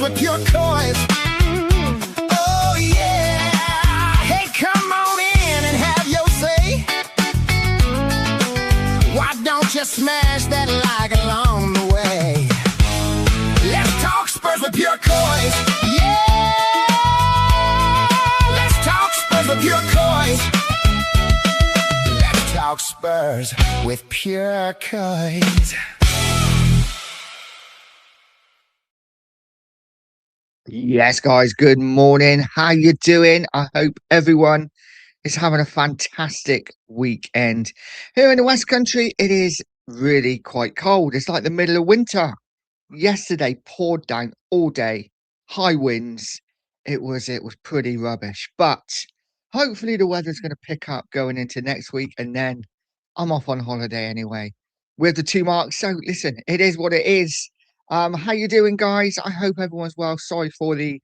with pure Coys. Oh yeah, hey, come on in and have your say. Why don't you smash that like along the way? Let's talk Spurs with pure Coys. Yeah, let's talk Spurs with pure Coys. Let's talk Spurs with pure Coys. Yes, guys, good morning. How you doing? I hope everyone is having a fantastic weekend. Here in the West Country, it is really quite cold. It's like the middle of winter. Yesterday poured down all day, high winds. It was pretty rubbish. But hopefully the weather's going to pick up going into next week, and then I'm off on holiday anyway with the 2 marks. So listen, it is what it is. How you doing, guys? I hope everyone's well. Sorry for the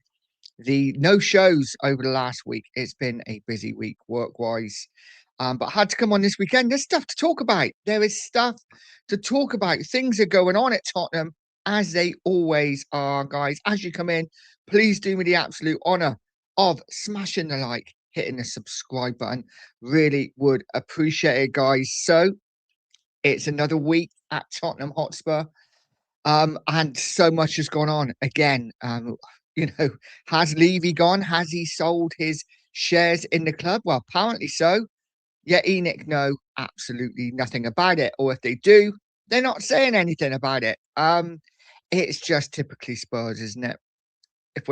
no shows over the last week. It's been a busy week work-wise. But I had to come on this weekend. There's stuff to talk about. There is stuff to talk about. Things are going on at Tottenham, as they always are, guys. As you come in, please do me the absolute honour of smashing the like, hitting the subscribe button. Really would appreciate it, guys. So it's another week at Tottenham Hotspur. And so much has gone on again. Has Levy gone? Has he sold his shares in the club? Well, apparently so. Yet Enoch know absolutely nothing about it. Or if they do, they're not saying anything about it. It's just typically Spurs, isn't it? If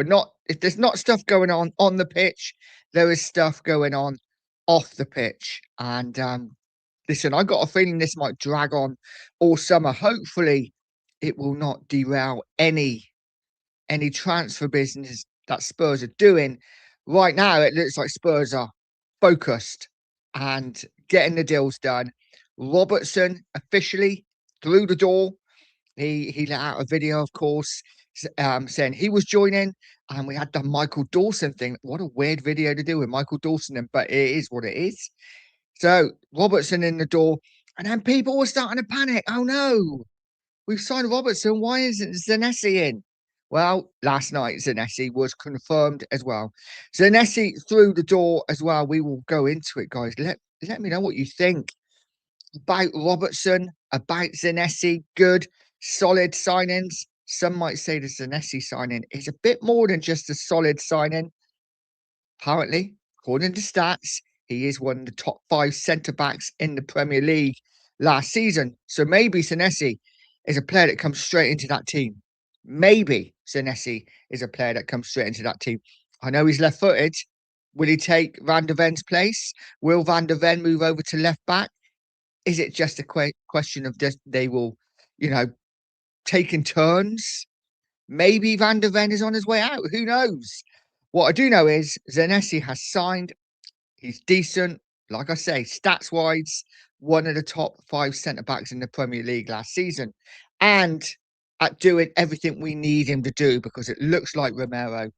there's not stuff going on the pitch, there is stuff going on off the pitch. And listen, I got a feeling this might drag on all summer. Hopefully, it will not derail any transfer business that Spurs are doing. Right now, it looks like Spurs are focused and getting the deals done. Robertson officially through the door. He let out a video, of course, saying he was joining, and we had the Michael Dawson thing. What a weird video to do with Michael Dawson, but it is what it is. So Robertson in the door, and then people were starting to panic. Oh no, we've signed Robertson. Why isn't Zanesi in? Well, last night Zanesi was confirmed as well. Zanesi through the door as well. We will go into it, guys. Let me know what you think about Robertson, about Zanesi. Good, solid signings. Some might say the Zanesi signing is a bit more than just a solid signing. Apparently, according to stats, he is one of the top 5 centre-backs in the Premier League last season. So maybe Zanesi is a player that comes straight into that team. Maybe Zanesi is a player that comes straight into that team. I know he's left-footed. Will he take Van der Ven's place? Will Van der Ven move over to left back? Is it just a question of just they will, take in turns? Maybe Van der Ven is on his way out. Who knows? What I do know is Zanesi has signed. He's decent. Like I say, stats-wise, one of the top 5 centre-backs in the Premier League last season. And at doing everything we need him to do, because it looks like Romero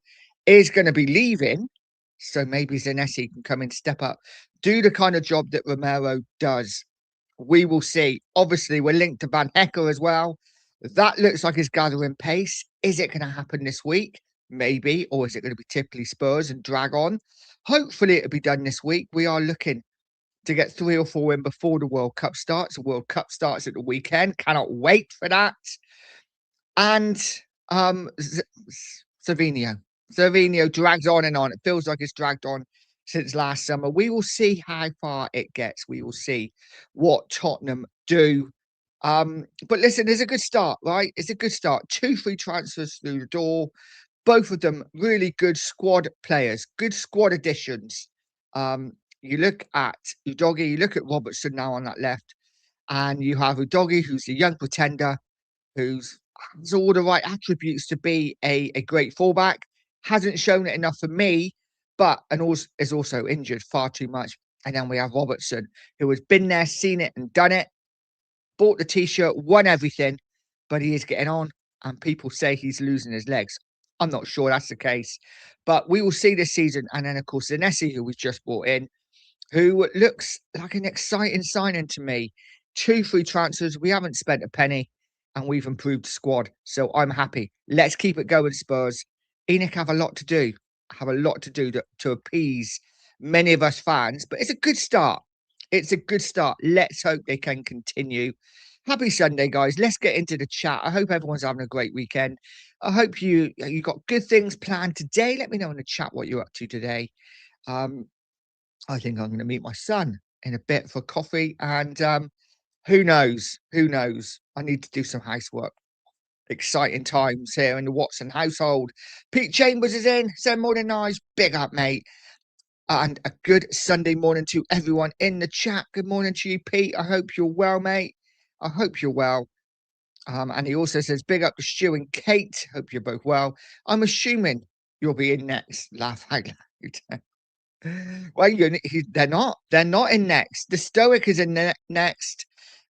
is going to be leaving. So maybe Zanesi can come in, step up, do the kind of job that Romero does. We will see. Obviously, we're linked to Van Hecker as well. That looks like it's gathering pace. Is it going to happen this week? Maybe. Or is it going to be typically Spurs and drag on? Hopefully, it'll be done this week. We are looking to get 3 or 4 in before the World Cup starts. The World Cup starts at the weekend. Cannot wait for that. And Savinho drags on and on. It feels like it's dragged on since last summer. We will see how far it gets. We will see what Tottenham do. But listen, it's a good start, right? It's a good start. 2 free transfers through the door. Both of them really good squad players, good squad additions. You look at Udogie, you look at Robertson now on that left, and you have Udogie, who's a young pretender, who has all the right attributes to be a great fullback. Hasn't shown it enough for me, is also injured far too much. And then we have Robertson, who has been there, seen it and done it, bought the T-shirt, won everything, but he is getting on, and people say he's losing his legs. I'm not sure that's the case, but we will see this season. And then, of course, Zanesi, who we just brought in, who looks like an exciting signing to me. 2 free transfers. We haven't spent a penny. and we've improved the squad. So I'm happy. Let's keep it going, Spurs. Enoch have a lot to do. Have a lot to do to appease many of us fans, but it's a good start. It's a good start. Let's hope they can continue. Happy Sunday, guys. Let's get into the chat. I hope everyone's having a great weekend. I hope you got good things planned today. Let me know in the chat what you're up to today. Um, I think I'm going to meet my son in a bit for coffee, and who knows? Who knows? I need to do some housework. Exciting times here in the Watson household. Pete Chambers is in. Send morning nice. Big up, mate. And a good Sunday morning to everyone in the chat. Good morning to you, Pete. I hope you're well, mate. I hope you're well. And he also says, big up to Stu and Kate. Hope you're both well. I'm assuming you'll be in next. Laugh out loud. Well, they're not. They're not in next. The Stoic is in next.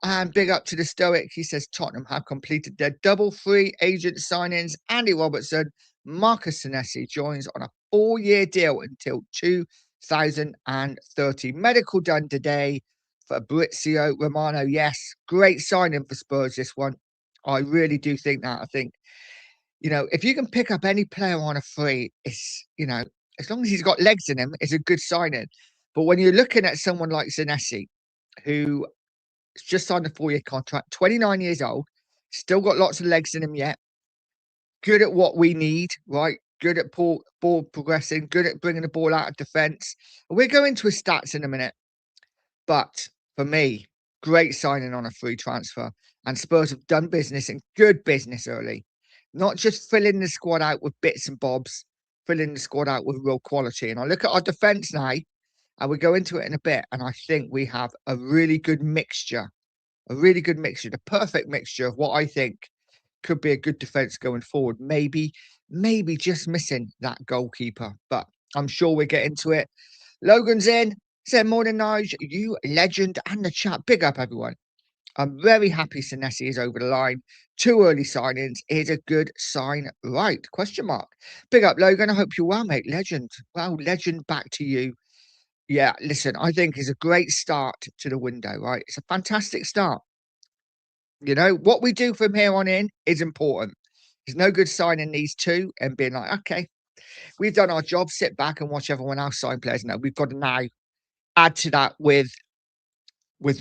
And big up to the Stoic. He says Tottenham have completed their double free agent signings. Andy Robertson, Marcus Senesi joins on a 4-year deal until 2030. Medical done today for Fabrizio Romano. Yes, great signing for Spurs, this one. I really do think that. I think, if you can pick up any player on a free, it's, as long as he's got legs in him, it's a good signing. But when you're looking at someone like Senesi, who just signed a 4-year contract, 29 years old, still got lots of legs in him yet, good at what we need, right? Good at ball progressing, good at bringing the ball out of defence. We'll go into his stats in a minute. But for me, great signing on a free transfer. And Spurs have done business and good business early. Not just filling the squad out with bits and bobs, filling the squad out with real quality. And I look at our defence now, and we go into it in a bit. And I think we have a really good mixture, the perfect mixture of what I think could be a good defence going forward. Maybe just missing that goalkeeper. But I'm sure we'll get into it. Logan's in. Said morning, Nige, you legend, and the chat. Big up, everyone. I'm very happy Senesi is over the line. 2 early signings is a good sign, right? Question mark. Big up, Logan. I hope you're well, mate. Legend. Well, legend, back to you. Yeah, listen, I think it's a great start to the window, right? It's a fantastic start. What we do from here on in is important. There's no good signing these two and being like, okay, we've done our job, sit back and watch everyone else sign players. No, we've got to now add to that with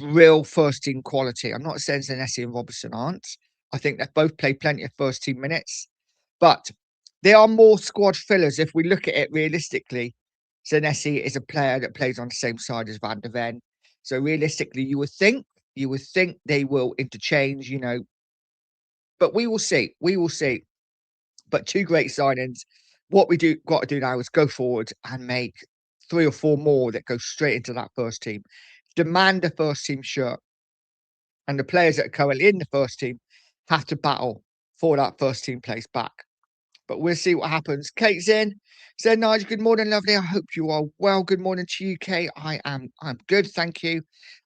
real first team quality. I'm not saying Zanesi and Robertson aren't. I think they've both played plenty of first team minutes, but they are more squad fillers if we look at it realistically. Zanesi is a player that plays on the same side as Van der Ven. So realistically, you would think they will interchange, but we will see. We will see. But 2 great signings. What we got to do now is go forward and make 3 or 4 more that go straight into that first team. Demand a first team shirt. And the players that are currently in the first team have to battle for that first team place back. But we'll see what happens. Kate's in. Said Nigel, good morning, lovely. I hope you are well. Good morning to you, Kate. I'm good, thank you.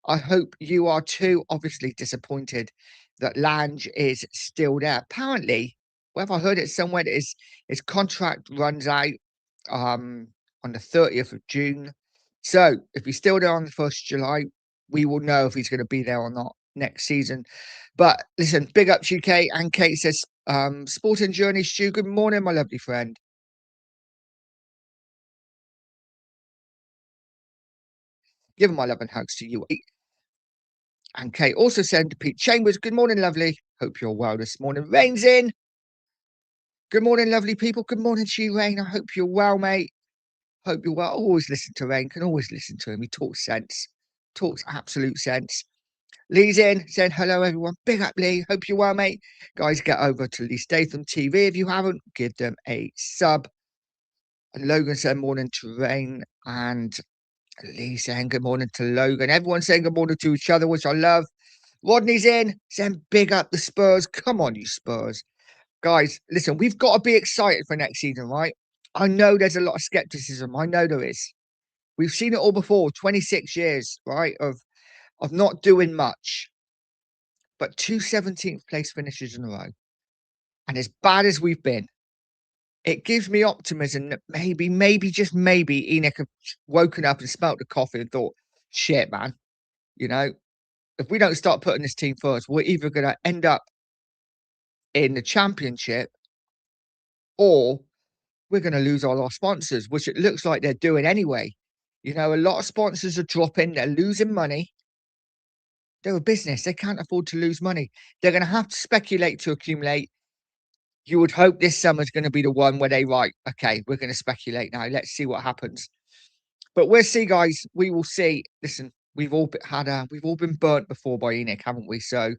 I hope you are too. Obviously disappointed that Lange is still there. Apparently, well, I heard it somewhere that his contract runs out on the 30th of June. So if he's still there on the 1st of July, we will know if he's going to be there or not next season. But listen, big up to you, Kate. And Kate says, Sporting Journey, Stu, good morning, my lovely friend. Give my love and hugs to you. And Kate also sent to Pete Chambers, good morning, lovely. Hope you're well this morning. Rain's in. Good morning, lovely people. Good morning to you, Rain. I hope you're well, mate. Hope you're well. Always listen to Rain. Can always listen to him. He talks sense. Talks absolute sense. Lee's in, saying hello, everyone. Big up, Lee. Hope you're well, mate. Guys, get over to Lee Statham TV. If you haven't, give them a sub. And Logan said morning to Rain. And Lee saying good morning to Logan. Everyone saying good morning to each other, which I love. Rodney's in, saying big up the Spurs. Come on, you Spurs. Guys, listen, we've got to be excited for next season, right? I know there's a lot of skepticism. I know there is. We've seen it all before, 26 years, right, of not doing much. But 2 17th place finishes in a row. And as bad as we've been, it gives me optimism that maybe, just maybe, Enoch have woken up and smelt the coffee and thought, shit, man, if we don't start putting this team first, we're either going to end up in the Championship, or we're going to lose all our sponsors, which it looks like they're doing anyway. You know, a lot of sponsors are dropping, they're losing money. They're a business, they can't afford to lose money. They're going to have to speculate to accumulate. You would hope this summer's going to be the one where they write, okay, we're going to speculate now. Let's see what happens. But we'll see, guys. We will see. Listen, we've all been burnt before by ENIC, haven't we? So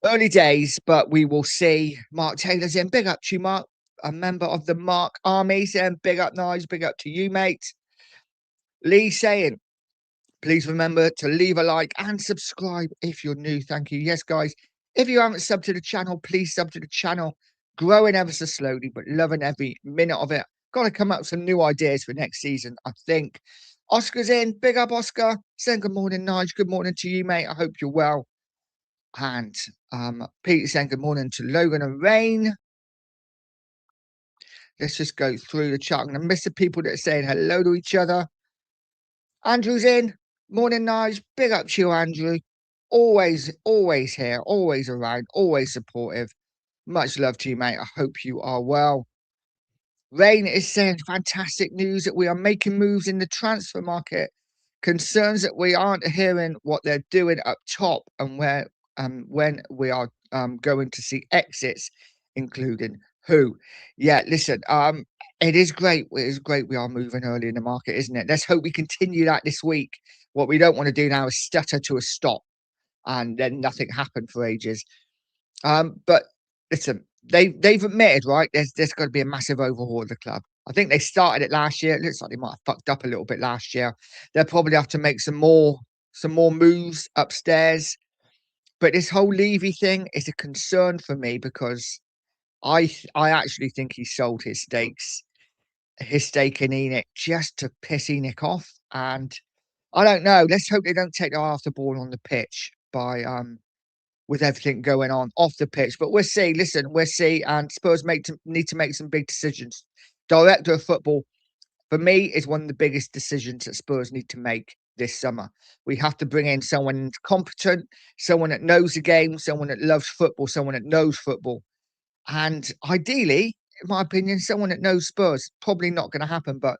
early days, but we will see. Mark Taylor's in. Big up to you, Mark. A member of the Mark Army saying, big up, Nige. Big up to you, mate. Lee saying, please remember to leave a like and subscribe if you're new. Thank you. Yes, guys. If you haven't subbed to the channel, please sub to the channel. Growing ever so slowly, but loving every minute of it. Got to come up with some new ideas for next season, I think. Oscar's in. Big up, Oscar. Saying good morning, Nige. Good morning to you, mate. I hope you're well. And Peter saying good morning to Logan and Rain. Let's just go through the chat. I'm going to miss the people that are saying hello to each other. Andrew's in. Morning, Nige. Big up to you, Andrew. Always here, always around, always supportive. Much love to you, mate. I hope you are well. Rain is saying fantastic news that we are making moves in the transfer market. Concerns that we aren't hearing what they're doing up top and where when we are going to see exits, including who. Yeah, listen, it is great. It is great we are moving early in the market, isn't it? Let's hope we continue that this week. What we don't want to do now is stutter to a stop and then nothing happened for ages. But listen, they've admitted, right? There's got to be a massive overhaul of the club. I think they started it last year. It looks like they might have fucked up a little bit last year. They'll probably have to make some more moves upstairs. But this whole Levy thing is a concern for me because I actually think he sold his stake in ENIC just to piss ENIC off. And I don't know. Let's hope they don't take their eye off the ball on the pitch by with everything going on off the pitch. But we'll see. Listen, we'll see. And Spurs need to make some big decisions. Director of football, for me, is one of the biggest decisions that Spurs need to make this summer. We have to bring in someone competent, someone that knows the game, someone that loves football, someone that knows football. And ideally, in my opinion, someone that knows Spurs. Probably not going to happen, but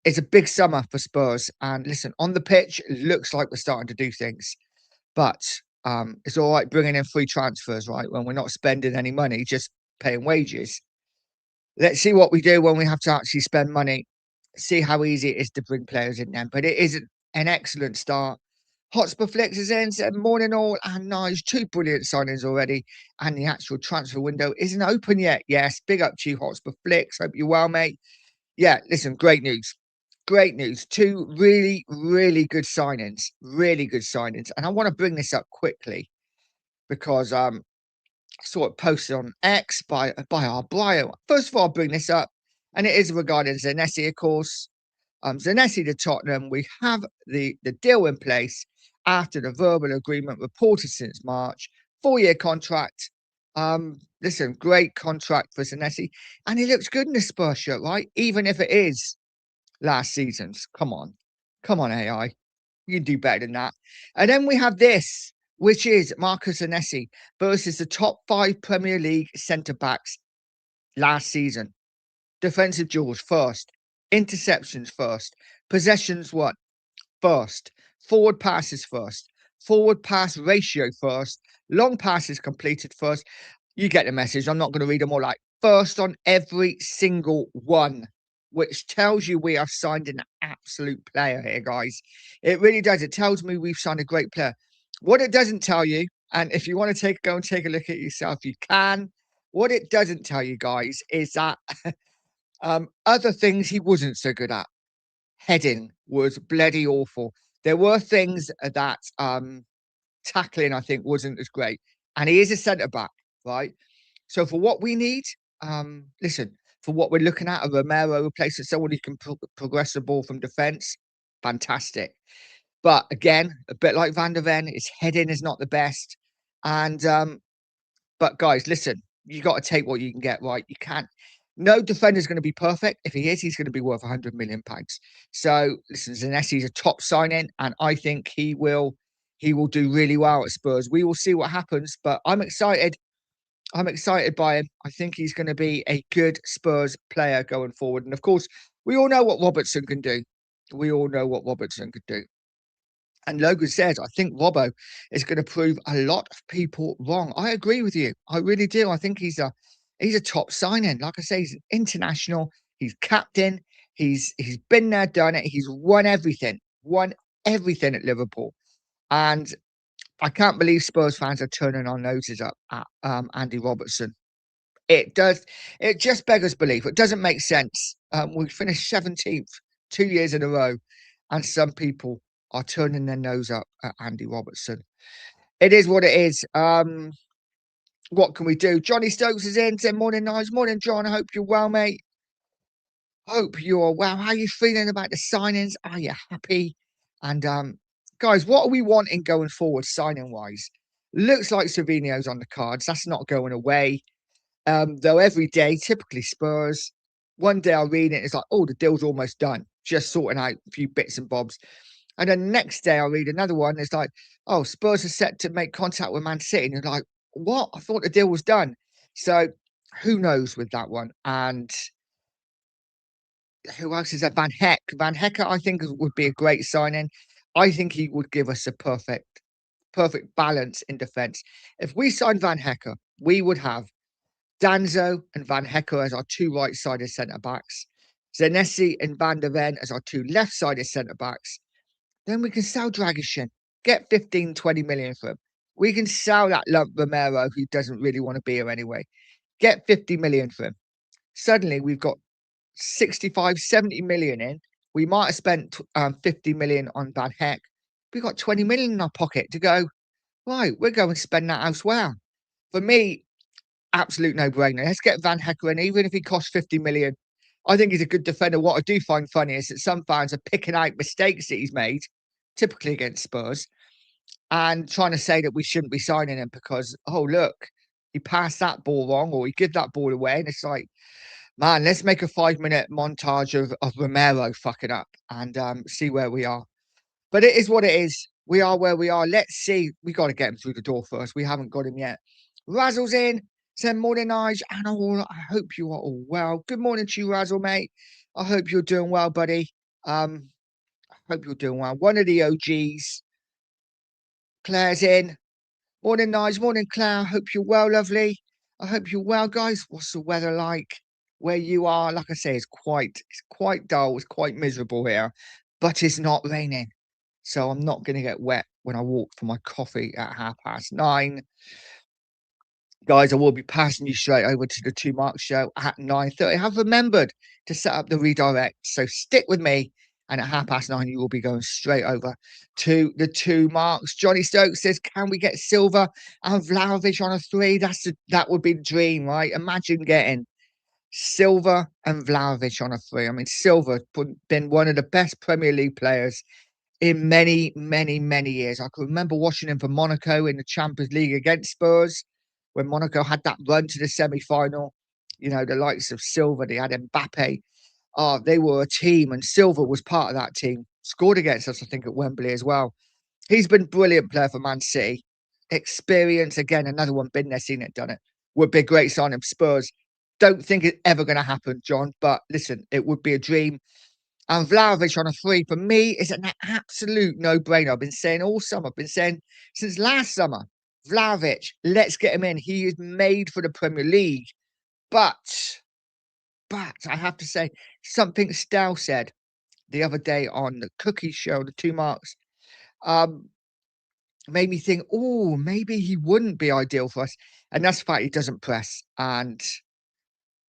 it's a big summer for Spurs. And listen, on the pitch, it looks like we're starting to do things. But it's all right bringing in free transfers, right? When we're not spending any money, just paying wages. Let's see what we do when we have to actually spend money. See how easy it is to bring players in then. But it is an excellent start. Hotspur Flicks is in, said morning all and nice. 2 brilliant signings already. And the actual transfer window isn't open yet. Yes, big up to you, Hotspur Flicks. Hope you're well, mate. Yeah, listen, great news. Great news. 2 really, really good signings. Really good signings. And I want to bring this up quickly because I saw it posted on X by our bio. First of all, I'll bring this up, and it is regarding Zanesi, of course. Zanesi to Tottenham. We have the deal in place after the verbal agreement reported since March. 4-year contract. Listen, great contract for Zanesi, and he looks good in the Spurs shirt, right? Even if it is last season's. Come on, AI. You can do better than that. And then we have this, which is Marcus Zanesi versus the top 5 Premier League centre backs last season. Defensive duels first, interceptions first, possessions what? First, forward passes first, forward pass ratio first, long passes completed first. You get the message. I'm not going to read them all like first on every single one, which tells you we have signed an absolute player here, guys. It really does. It tells me we've signed a great player. What it doesn't tell you, and if you want to go and take a look at it yourself, you can. What it doesn't tell you, guys, is that other things he wasn't so good at. Heading was bloody awful. There were things that tackling, I think, wasn't as great. And he is a centre back, right? So for what we need, listen, for what we're looking at, a Romero replacing someone who can progress the ball from defence, fantastic. But again, a bit like Van der Ven, his heading is not the best. And but guys, listen, you got to take what you can get, right? You can't. No defender's going to be perfect. If he is, he's going to be worth £100 million. So listen, Zanesi's a top signing, and I think he will do really well at Spurs. We will see what happens, but I'm excited. I'm excited by him. I think he's going to be a good Spurs player going forward. And of course, we all know what Robertson can do. We all know what Robertson could do. And Logan says, I think Robbo is going to prove a lot of people wrong. I agree with you. I really do. I think he's a top signing. Like I say, he's an international. He's captain. He's been there, done it. He's won everything at Liverpool. And I can't believe Spurs fans are turning our noses up at Andy Robertson. It does. It just beggars belief. It doesn't make sense. We finished 17th 2 years in a row, and some people are turning their nose up at Andy Robertson. It is what it is. What can we do? Johnny Stokes is in. Said morning, nice morning, John. I hope you're well, mate. Hope you're well. How are you feeling about the signings? Are you happy? And guys, what are we wanting going forward, signing wise? Looks like Savinio's on the cards. That's not going away. Though every day, typically Spurs, one day I'll read it, it's like, oh, the deal's almost done, just sorting out a few bits and bobs. And then the next day I'll read another one, it's like, oh, Spurs are set to make contact with Man City. And you're like, what? I thought the deal was done. So who knows with that one? And who else is there? Van Heck. Van Hecker, I think, would be a great signing. I think he would give us a perfect balance in defence. If we signed Van Hecker, we would have Danzo and Van Hecker as our two right-sided centre-backs. Zanesi and Van der Ven as our two left-sided centre-backs. Then we can sell Dragishin. Get 15, 20 million for him. We can sell that lump Romero who doesn't really want to be here anyway. Get 50 million for him. Suddenly we've got 65, 70 million in. We might have spent 50 million on Van Heck. We've got 20 million in our pocket to go, right, we're going to spend that elsewhere. For me, absolute no-brainer. Let's get Van Hecker in, even if he costs 50 million. I think he's a good defender. What I do find funny is that some fans are picking out mistakes that he's made, typically against Spurs, and trying to say that we shouldn't be signing him because, oh, look, he passed that ball wrong or he gave that ball away. And it's like, man, let's make a 5-minute montage of Romero fucking up and see where we are. But it is what it is. We are where we are. Let's see. We got to get him through the door first. We haven't got him yet. Razzle's in. Said morning, Nige. And I hope you are all well. Good morning to you, Razzle, mate. I hope you're doing well, buddy. I hope you're doing well. One of the OGs. Claire's in. Morning, Nige. Morning, Claire. I hope you're well, lovely. I hope you're well, guys. What's the weather like where you are? Like I say, it's quite dull. It's quite miserable here, but it's not raining. So I'm not going to get wet when I walk for my coffee at 9:30. Guys, I will be passing you straight over to the Two Marks show at 9:30. I've remembered to set up the redirect. So stick with me. And at 9:30, you will be going straight over to the Two Marks. Johnny Stokes says, can we get Silva and Vlahovic on a 3? That would be the dream, right? Imagine getting Silva and Vlahovic on a 3. I mean, Silva been one of the best Premier League players in many, many, many years. I can remember watching him for Monaco in the Champions League against Spurs when Monaco had that run to the semi-final. You know, the likes of Silva, they had Mbappe. Oh, they were a team, and Silva was part of that team. Scored against us, I think, at Wembley as well. He's been a brilliant player for Man City. Experience, again, another one, been there, seen it, done it. Would be a great signing for Spurs. Don't think it's ever going to happen, John, but listen, it would be a dream. And Vlahovic on a 3 for me is an absolute no-brainer. I've been saying all summer, I've been saying since last summer, Vlahovic, let's get him in. He is made for the Premier League. But I have to say, something Stel said the other day on the Cookie Show, the Two Marks, made me think, oh, maybe he wouldn't be ideal for us. And that's the fact he doesn't press. And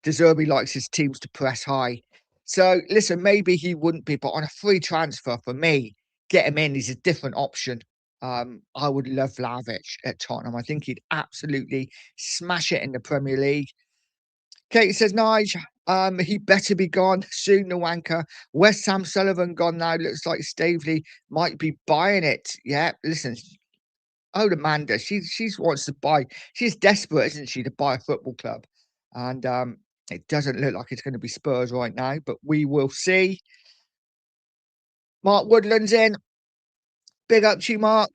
De Zerbi likes his teams to press high. So, listen, maybe he wouldn't be, but on a free transfer for me, get him in is a different option. I would love Vlahovic at Tottenham. I think he'd absolutely smash it in the Premier League. Kate says, Nige, he better be gone soon, the wanker. West Ham Sullivan gone now. Looks like Staveley might be buying it. Yeah, listen. Oh, Amanda, she wants to buy. She's desperate, isn't she, to buy a football club? And it doesn't look like it's going to be Spurs right now, but we will see. Mark Woodland's in. Big up to you, Mark.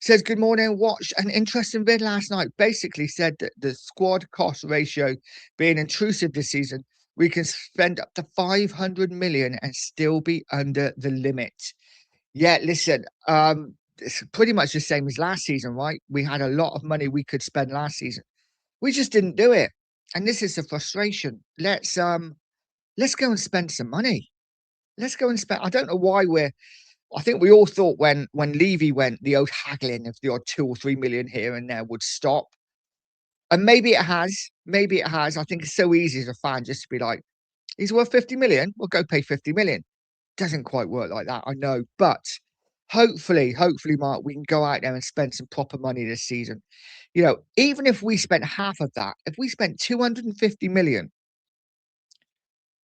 Says, good morning. Watched an interesting vid last night. Basically said that the squad cost ratio being intrusive this season, we can spend up to 500 million and still be under the limit. Yeah, listen, it's pretty much the same as last season, right? We had a lot of money we could spend last season. We just didn't do it. And this is the frustration. Let's go and spend some money. Let's go and spend. I don't know why I think we all thought when Levy went, the old haggling of the odd 2 or 3 million here and there would stop. And maybe it has. Maybe it has. I think it's so easy as a fan just to be like, he's worth 50 million. We'll go pay 50 million. Doesn't quite work like that, I know. But hopefully, Mark, we can go out there and spend some proper money this season. You know, even if we spent half of that, if we spent 250 million,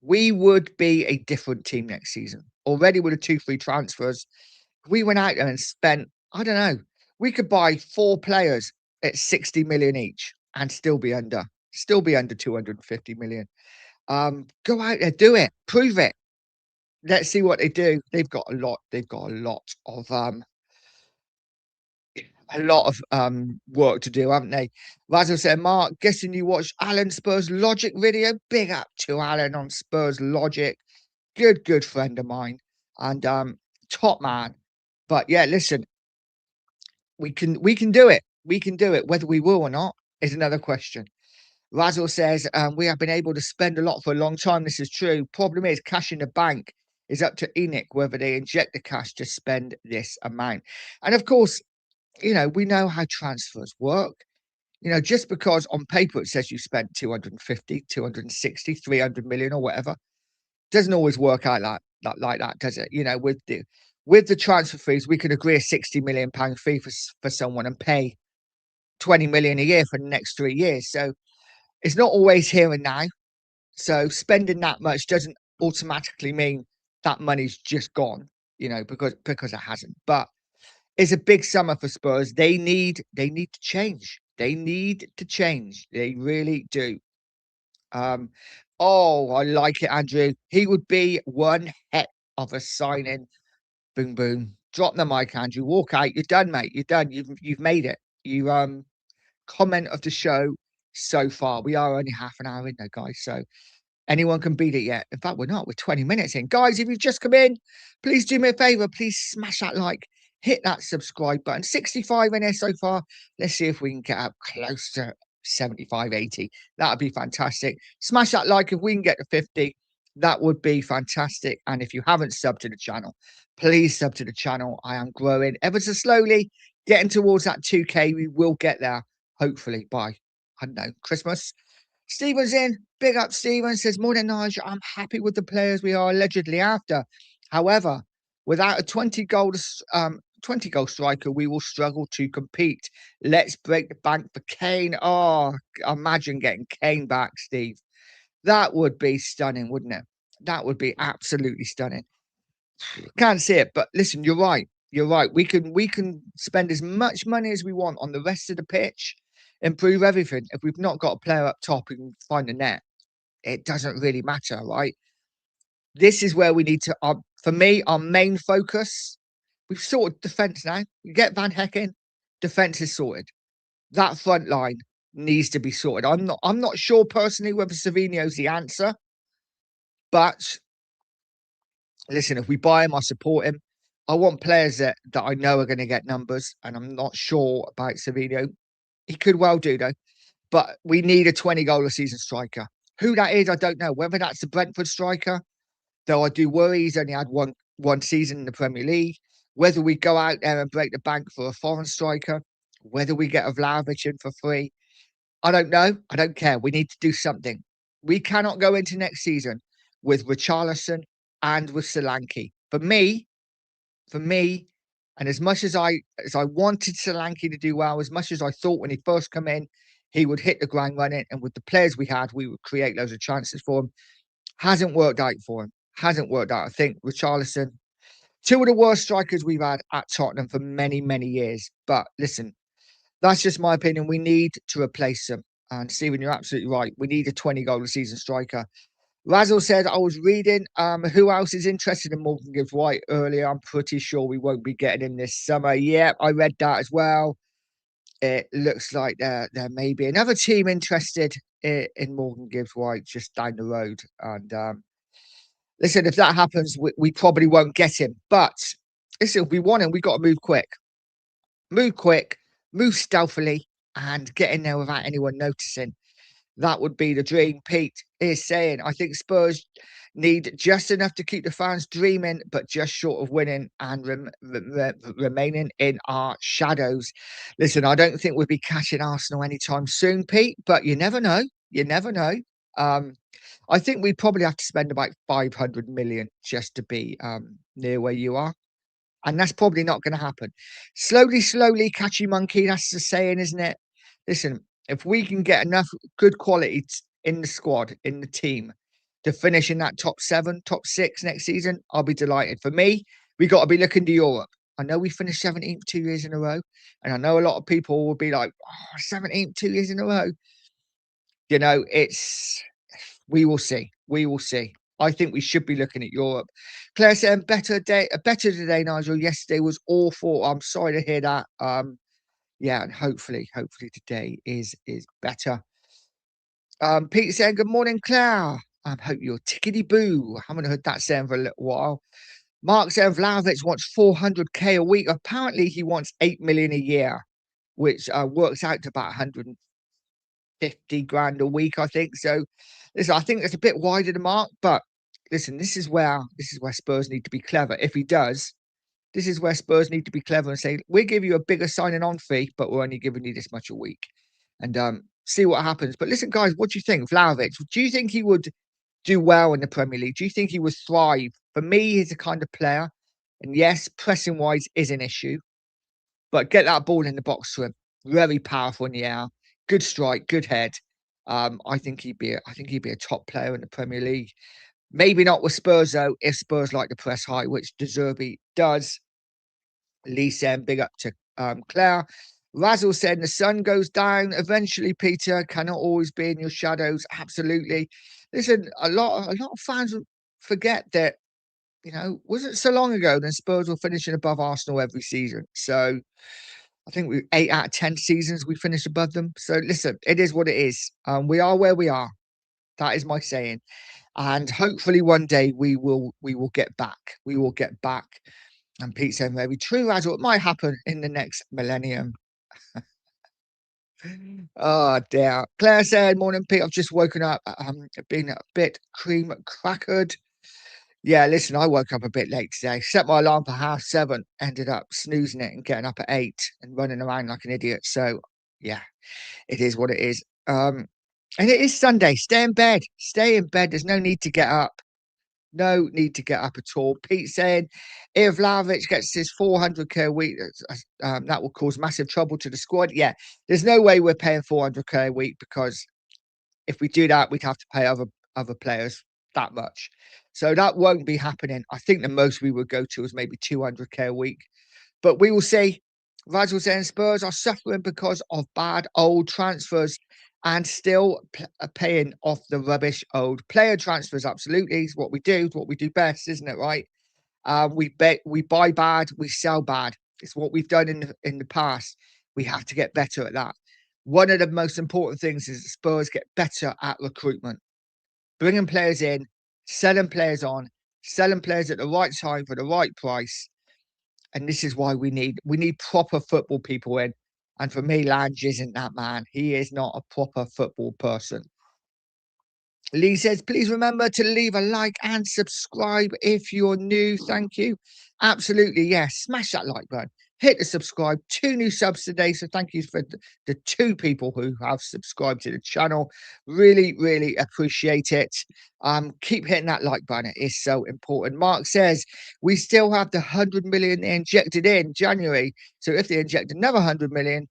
we would be a different team next season. Already with the 2 free transfers, we went out there and spent, I don't know, we could buy 4 players at 60 million each and still be under 250 million. Go out there, do it, prove it. Let's see what they do. They've got a lot of work to do, haven't they? Razzle said, Mark, guessing you watched Alan Spurs Logic video. Big up to Alan on Spurs Logic. Good friend of mine. And top man. But yeah, listen, we can do it. We can do it. Whether we will or not is another question. Razzle says, we have been able to spend a lot for a long time. This is true. Problem is, cash in the bank is up to ENIC whether they inject the cash to spend this amount. And of course, you know, we know how transfers work. You know, just because on paper it says you spent 250, 260, 300 million or whatever, doesn't always work out like that, does it? You know, with the transfer fees, we could agree a 60 million pound fee for someone and pay 20 million a year for the next 3 years. So it's not always here and now. So spending that much doesn't automatically mean that money's just gone, you know, because it hasn't. But it's a big summer for Spurs. They need to change. They need to change. They really do. Oh, I like it, Andrew. He would be one heck of a signing. Boom, boom. Drop the mic, Andrew. Walk out. You're done, mate. You're done. You've made it. You comment of the show so far. We are only half an hour in there, guys. So anyone can beat it yet. In fact, we're not. We're 20 minutes in. Guys, if you've just come in, please do me a favor. Please smash that like, hit that subscribe button. 65 in there so far. Let's see if we can get up close to 75, 80. That would be fantastic. Smash that like if we can get to 50. That would be fantastic. And if you haven't subbed to the channel, please sub to the channel. I am growing ever so slowly, getting towards that 2K. We will get there, hopefully, by, I don't know, Christmas. Stephen's in. Big up, Stephen. Says, more than Nigel, I'm happy with the players we are allegedly after. However, without a 20-goal striker, we will struggle to compete. Let's break the bank for Kane. Oh, imagine getting Kane back, Steve. That would be stunning, wouldn't it? That would be absolutely stunning. Can't see it, but listen, you're right. You're right. We can spend as much money as we want on the rest of the pitch, improve everything. If we've not got a player up top who can find the net, it doesn't really matter, right? This is where we need to, for me, our main focus. We've sorted defence now. You get Van Hecken, defence is sorted. That front line needs to be sorted. I'm not sure personally whether Savinho's the answer, but listen, if we buy him, I support him. I want players that I know are going to get numbers, and I'm not sure about Savinho. He could well do though, but we need a 20-goal a season striker. Who that is, I don't know. Whether that's the Brentford striker, though I do worry he's only had one season in the Premier League. Whether we go out there and break the bank for a foreign striker, whether we get a Vlahovic in for free, I don't know. I don't care. We need to do something. We cannot go into next season with Richarlison and with Solanke. For me, and as much as I wanted Solanke to do well, as much as I thought when he first come in, he would hit the ground running, and with the players we had, we would create loads of chances for him. Hasn't worked out for him. Hasn't worked out. I think Richarlison, two of the worst strikers we've had at Tottenham for many, many years. But listen, that's just my opinion. We need to replace them. And Stephen, you're absolutely right. We need a 20-goal a season striker. Razzle said, I was reading who else is interested in Morgan Gibbs White earlier. I'm pretty sure we won't be getting him this summer. Yeah, I read that as well. It looks like there may be another team interested in Morgan Gibbs White just down the road. And listen, if that happens, we probably won't get him. But listen, if we want him, we've got to move quick, move stealthily, and get in there without anyone noticing. That would be the dream. Pete is saying, I think Spurs need just enough to keep the fans dreaming, but just short of winning and remaining in our shadows. Listen, I don't think we'll be catching Arsenal anytime soon, Pete, but you never know. You never know. Um, I think we'd probably have to spend about 500 million just to be near where you are. And that's probably not going to happen. Slowly, slowly, catchy monkey. That's the saying, isn't it? Listen, if we can get enough good quality in the squad, in the team, to finish in that top 7, top 6 next season, I'll be delighted. For me, we got to be looking to Europe. I know we finished 17th 2 years in a row. And I know a lot of people will be like, oh, 17th 2 years in a row. You know, we will see. We will see. I think we should be looking at Europe. Claire saying better today, Nigel. Yesterday was awful. I'm sorry to hear that. Yeah, and hopefully today is better. Pete saying good morning, Claire. Hope you're tickety boo. I haven't heard that saying for a little while. Mark saying Vlahovic wants 400k a week. Apparently, he wants 8 million a year, which works out to about 150 grand a week, I think. So, listen, I think that's a bit wide of the mark, but listen, this is where Spurs need to be clever. If he does, this is where Spurs need to be clever and say, we'll give you a bigger signing on fee, but we're only giving you this much a week. And see what happens. But listen, guys, what do you think? Vlahovic, do you think he would do well in the Premier League? Do you think he would thrive? For me, he's the kind of player, and yes, pressing wise is an issue, but get that ball in the box to him. Very powerful in the air, good strike, good head. I think he'd be a top player in the Premier League. Maybe not with Spurs though. If Spurs like to press high, which De Zerbi does. Lee saying big up to Claire. Razzle said the sun goes down eventually. Peter cannot always be in your shadows. Absolutely. Listen, a lot of fans forget that, you know, wasn't so long ago then Spurs were finishing above Arsenal every season. So I think 8 out of 10 seasons we finished above them. So listen, it is what it is. We are where we are. That is my saying. And hopefully one day we will get back. We will get back. And Pete said very true, as it might happen in the next millennium. Oh dear. Claire said, morning Pete, I've just woken up. Been a bit cream crackered. Yeah, listen, I woke up a bit late today. Set my alarm for 7:30. Ended up snoozing it and getting up at 8 and running around like an idiot. So yeah, it is what it is. And it is Sunday. Stay in bed. Stay in bed. There's no need to get up. No need to get up at all. Pete saying, if Vlahovic gets his 400k a week, that will cause massive trouble to the squad. Yeah, there's no way we're paying 400k a week, because if we do that, we'd have to pay other players that much. So that won't be happening. I think the most we would go to is maybe 200k a week. But we will see. Razzle saying Spurs are suffering because of bad old transfers and still paying off the rubbish old player transfers. Absolutely, it's what we do. It's what we do best, isn't it? Right? We buy bad, we sell bad. It's what we've done in the past. We have to get better at that. One of the most important things is that Spurs get better at recruitment, bringing players in, selling players on, selling players at the right time for the right price. And this is why we need proper football people in. And for me, Lange isn't that man. He is not a proper football person. Lee says, please remember to leave a like and subscribe if you're new. Thank you. Absolutely, yes. Smash that like button. Hit the subscribe. 2 new subs today. So thank you for the 2 people who have subscribed to the channel. Really, really appreciate it. Keep hitting that like button. It is so important. Mark says, we still have the 100 million they injected in January. So if they inject another 100 million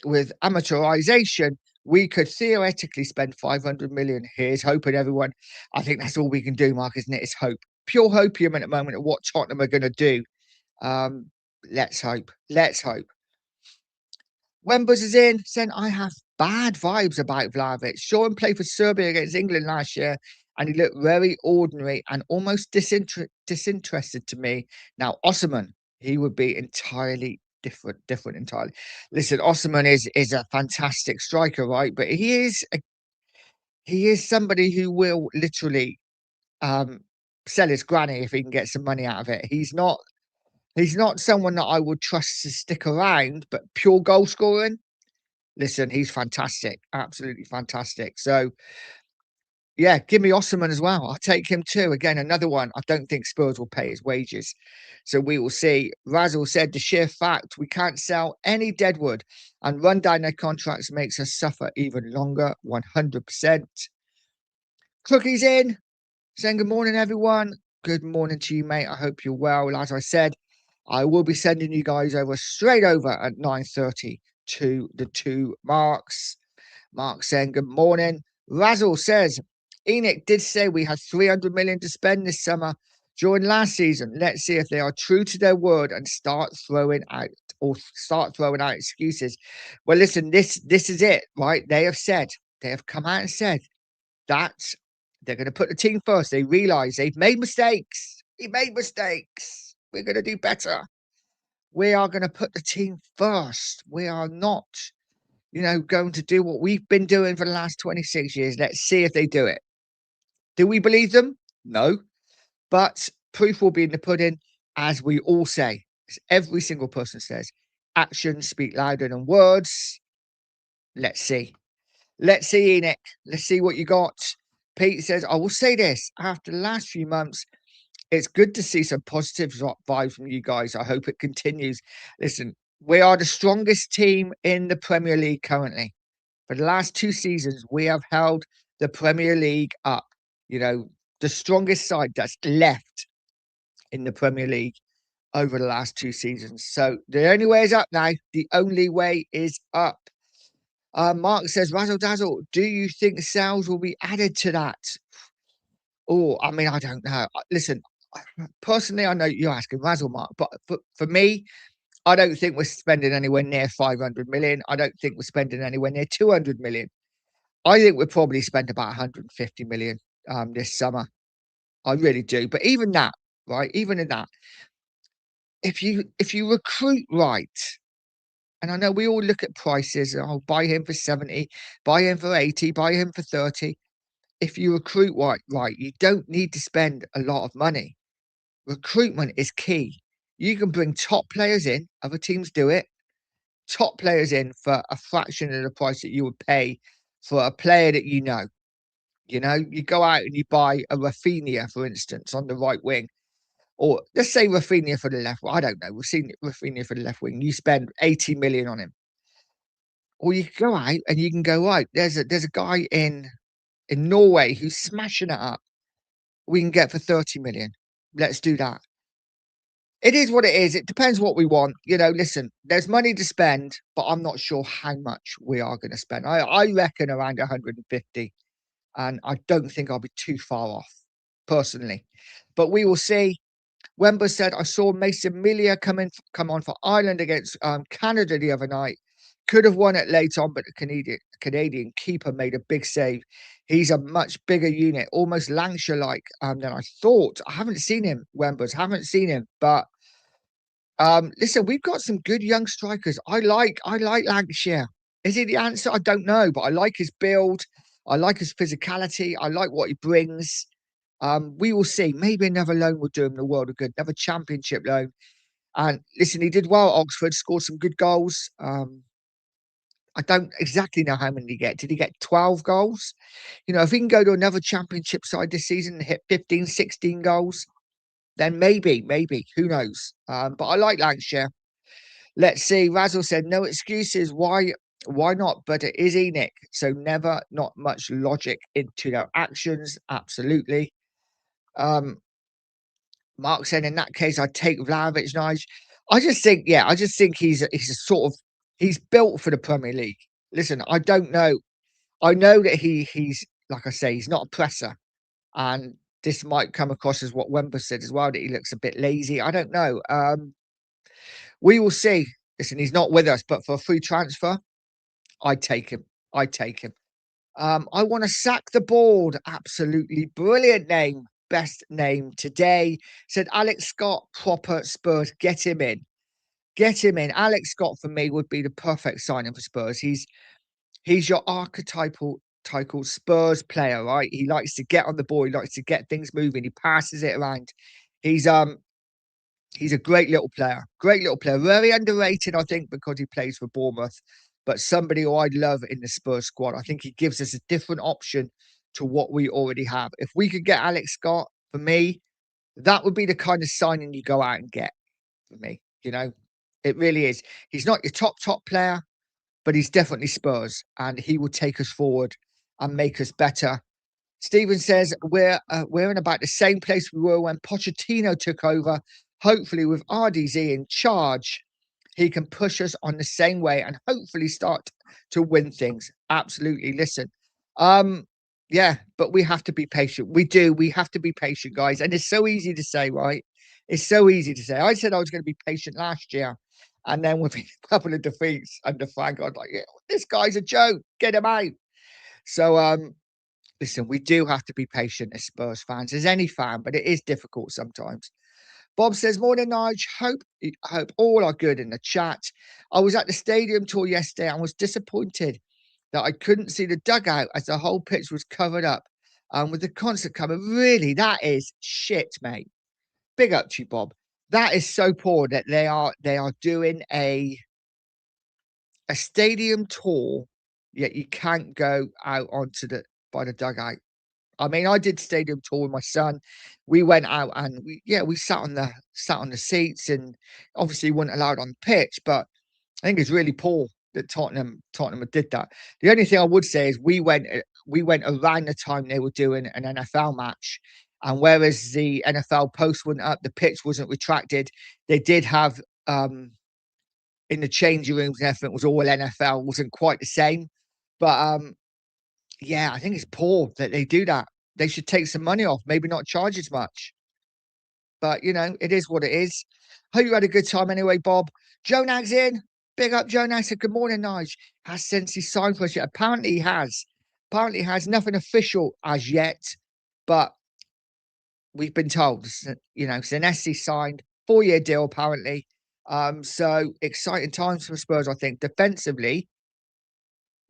with amortization, we could theoretically spend 500 million. Here's hoping, everyone. I think that's all we can do, Mark, isn't it? It's hope. Pure hopium at the moment of what Tottenham are going to do. Let's hope. Let's hope. When Buzz is in, saying I have bad vibes about Vlahovic. Saw him play for Serbia against England last year, and he looked very ordinary and almost disinterested to me. Now, Osman, he would be entirely different entirely. Listen, Osman is a fantastic striker, right? But he is somebody who will literally um, sell his granny if he can get some money out of it. He's not someone that I would trust to stick around, but pure goal scoring. Listen, he's fantastic, absolutely fantastic. So yeah, give me Osman as well. I'll take him too. Again, another one. I don't think Spurs will pay his wages. So we will see. Razzle said the sheer fact we can't sell any deadwood and run down their contracts makes us suffer even longer. 100%. Crookie's in. Saying good morning, everyone. Good morning to you, mate. I hope you're well. As I said, I will be sending you guys straight over at 9:30 to the two marks. Mark saying good morning. Razzle says Enoch did say we had 300 million to spend this summer during last season. Let's see if they are true to their word and start throwing out excuses. Well, listen, this is it, right? They have come out and said that they're going to put the team first. They realize they've made mistakes. We made mistakes. We're going to do better. We are going to put the team first. We are not, going to do what we've been doing for the last 26 years. Let's see if they do it. Do we believe them? No. But proof will be in the pudding, as we all say. As every single person says, actions speak louder than words. Let's see. Let's see, Enoch. Let's see what you got. Pete says, I will say this. After the last few months, it's good to see some positive vibes from you guys. I hope it continues. Listen, we are the strongest team in the Premier League currently. For the last 2 seasons, we have held the Premier League up. The strongest side that's left in the Premier League over the last 2 seasons. So the only way is up now. The only way is up. Mark says, Razzle Dazzle, do you think sales will be added to that? Oh, I mean, I don't know. Listen, personally, I know you're asking Razzle, Mark, but for me, I don't think we're spending anywhere near 500 million. I don't think we're spending anywhere near 200 million. I think we'll probably spend about 150 million this summer. I really do. But even that, right? Even in that, if you recruit right, and I know we all look at prices, I'll buy him for 70, buy him for 80, buy him for 30. If you recruit right, you don't need to spend a lot of money. Recruitment is key. You can bring top players in, other teams do it, top players in for a fraction of the price that you would pay for a player that you know. You go out and you buy a Rafinha, for instance, on the right wing, or let's say Rafinha for the left. I don't know. We've seen Rafinha for the left wing. You spend 80 million on him, or you can go out and you can go right. There's a guy in Norway who's smashing it up. We can get for 30 million. Let's do that. It is what it is. It depends what we want. Listen, there's money to spend, but I'm not sure how much we are going to spend. I reckon around 150, and I don't think I'll be too far off, personally. But we will see. Wember said, I saw Mason Melia come on for Ireland against Canada the other night. Could have won it late on, but the Canadian keeper made a big save. He's a much bigger unit, almost Lancashire-like than I thought. I haven't seen him, Wembers, haven't seen him. But listen, we've got some good young strikers. I like Lancashire. Is he the answer? I don't know, but I like his build. I like his physicality. I like what he brings. We will see. Maybe another loan will do him the world of good. Another championship loan. And listen, he did well at Oxford, scored some good goals. I don't exactly know how many did he get. Did he get 12 goals? If he can go to another championship side this season and hit 15, 16 goals, then maybe, who knows? But I like Lancashire. Let's see. Razzle said, no excuses. Why not? But it is Enoch. So never not much logic into their actions. Absolutely. Mark said, in that case, I'd take Vlahovic, Nige. I just think he's a sort of, he's built for the Premier League. Listen, I don't know. I know that he's like I say, he's not a presser, and this might come across as what Wember said as well, that he looks a bit lazy. I don't know. We will see. Listen, he's not with us, but for a free transfer, I'd take him. I'd take him. I want to sack the board. Absolutely brilliant name. Best name today. Said Alex Scott, proper Spurs. Get him in. Get him in. Alex Scott for me would be the perfect signing for Spurs. He's your archetypal Spurs player, right? He likes to get on the ball. He likes to get things moving. He passes it around. He's a great little player. Great little player. Very underrated, I think, because he plays for Bournemouth. But somebody who I'd love in the Spurs squad. I think he gives us a different option to what we already have. If we could get Alex Scott, for me, that would be the kind of signing you go out and get for me. You know, it really is. He's not your top player, but he's definitely Spurs, and he will take us forward and make us better. Stephen says we're in about the same place we were when Pochettino took over. Hopefully, with RDZ in charge, he can push us on the same way and hopefully start to win things. Absolutely. Listen, yeah, but we have to be patient. We do. We have to be patient, guys. And it's so easy to say, right? It's so easy to say. I said I was going to be patient last year. And then with a couple of defeats under Frank, I was like, yeah, this guy's a joke. Get him out. So, listen, we do have to be patient as Spurs fans, as any fan, but it is difficult sometimes. Bob says, morning, Nige. Hope all are good in the chat. I was at the stadium tour yesterday and was disappointed that I couldn't see the dugout as the whole pitch was covered up. With the concert coming, really, that is shit, mate. Big up to you, Bob. That is so poor that they are doing a stadium tour, yet you can't go out onto by the dugout. I mean, I did stadium tour with my son. We went out and we sat on the seats, and obviously weren't allowed on the pitch. But I think it's really poor that Tottenham did that. The only thing I would say is we went around the time they were doing an NFL match, and whereas the NFL post went up, the pitch wasn't retracted. They did have in the changing rooms and everything was all NFL. Wasn't quite the same, but yeah, I think it's poor that they do that. They should take some money off, maybe not charge as much. But, it is what it is. Hope you had a good time anyway, Bob. Joe Nag's in. Big up, Joe Nag. Said, good morning, Nige. Has Sensi signed for us yet? Apparently he has. Apparently he has. Nothing official as yet. But we've been told, Senesi signed. 4-year deal, apparently. So exciting times for Spurs, I think. Defensively,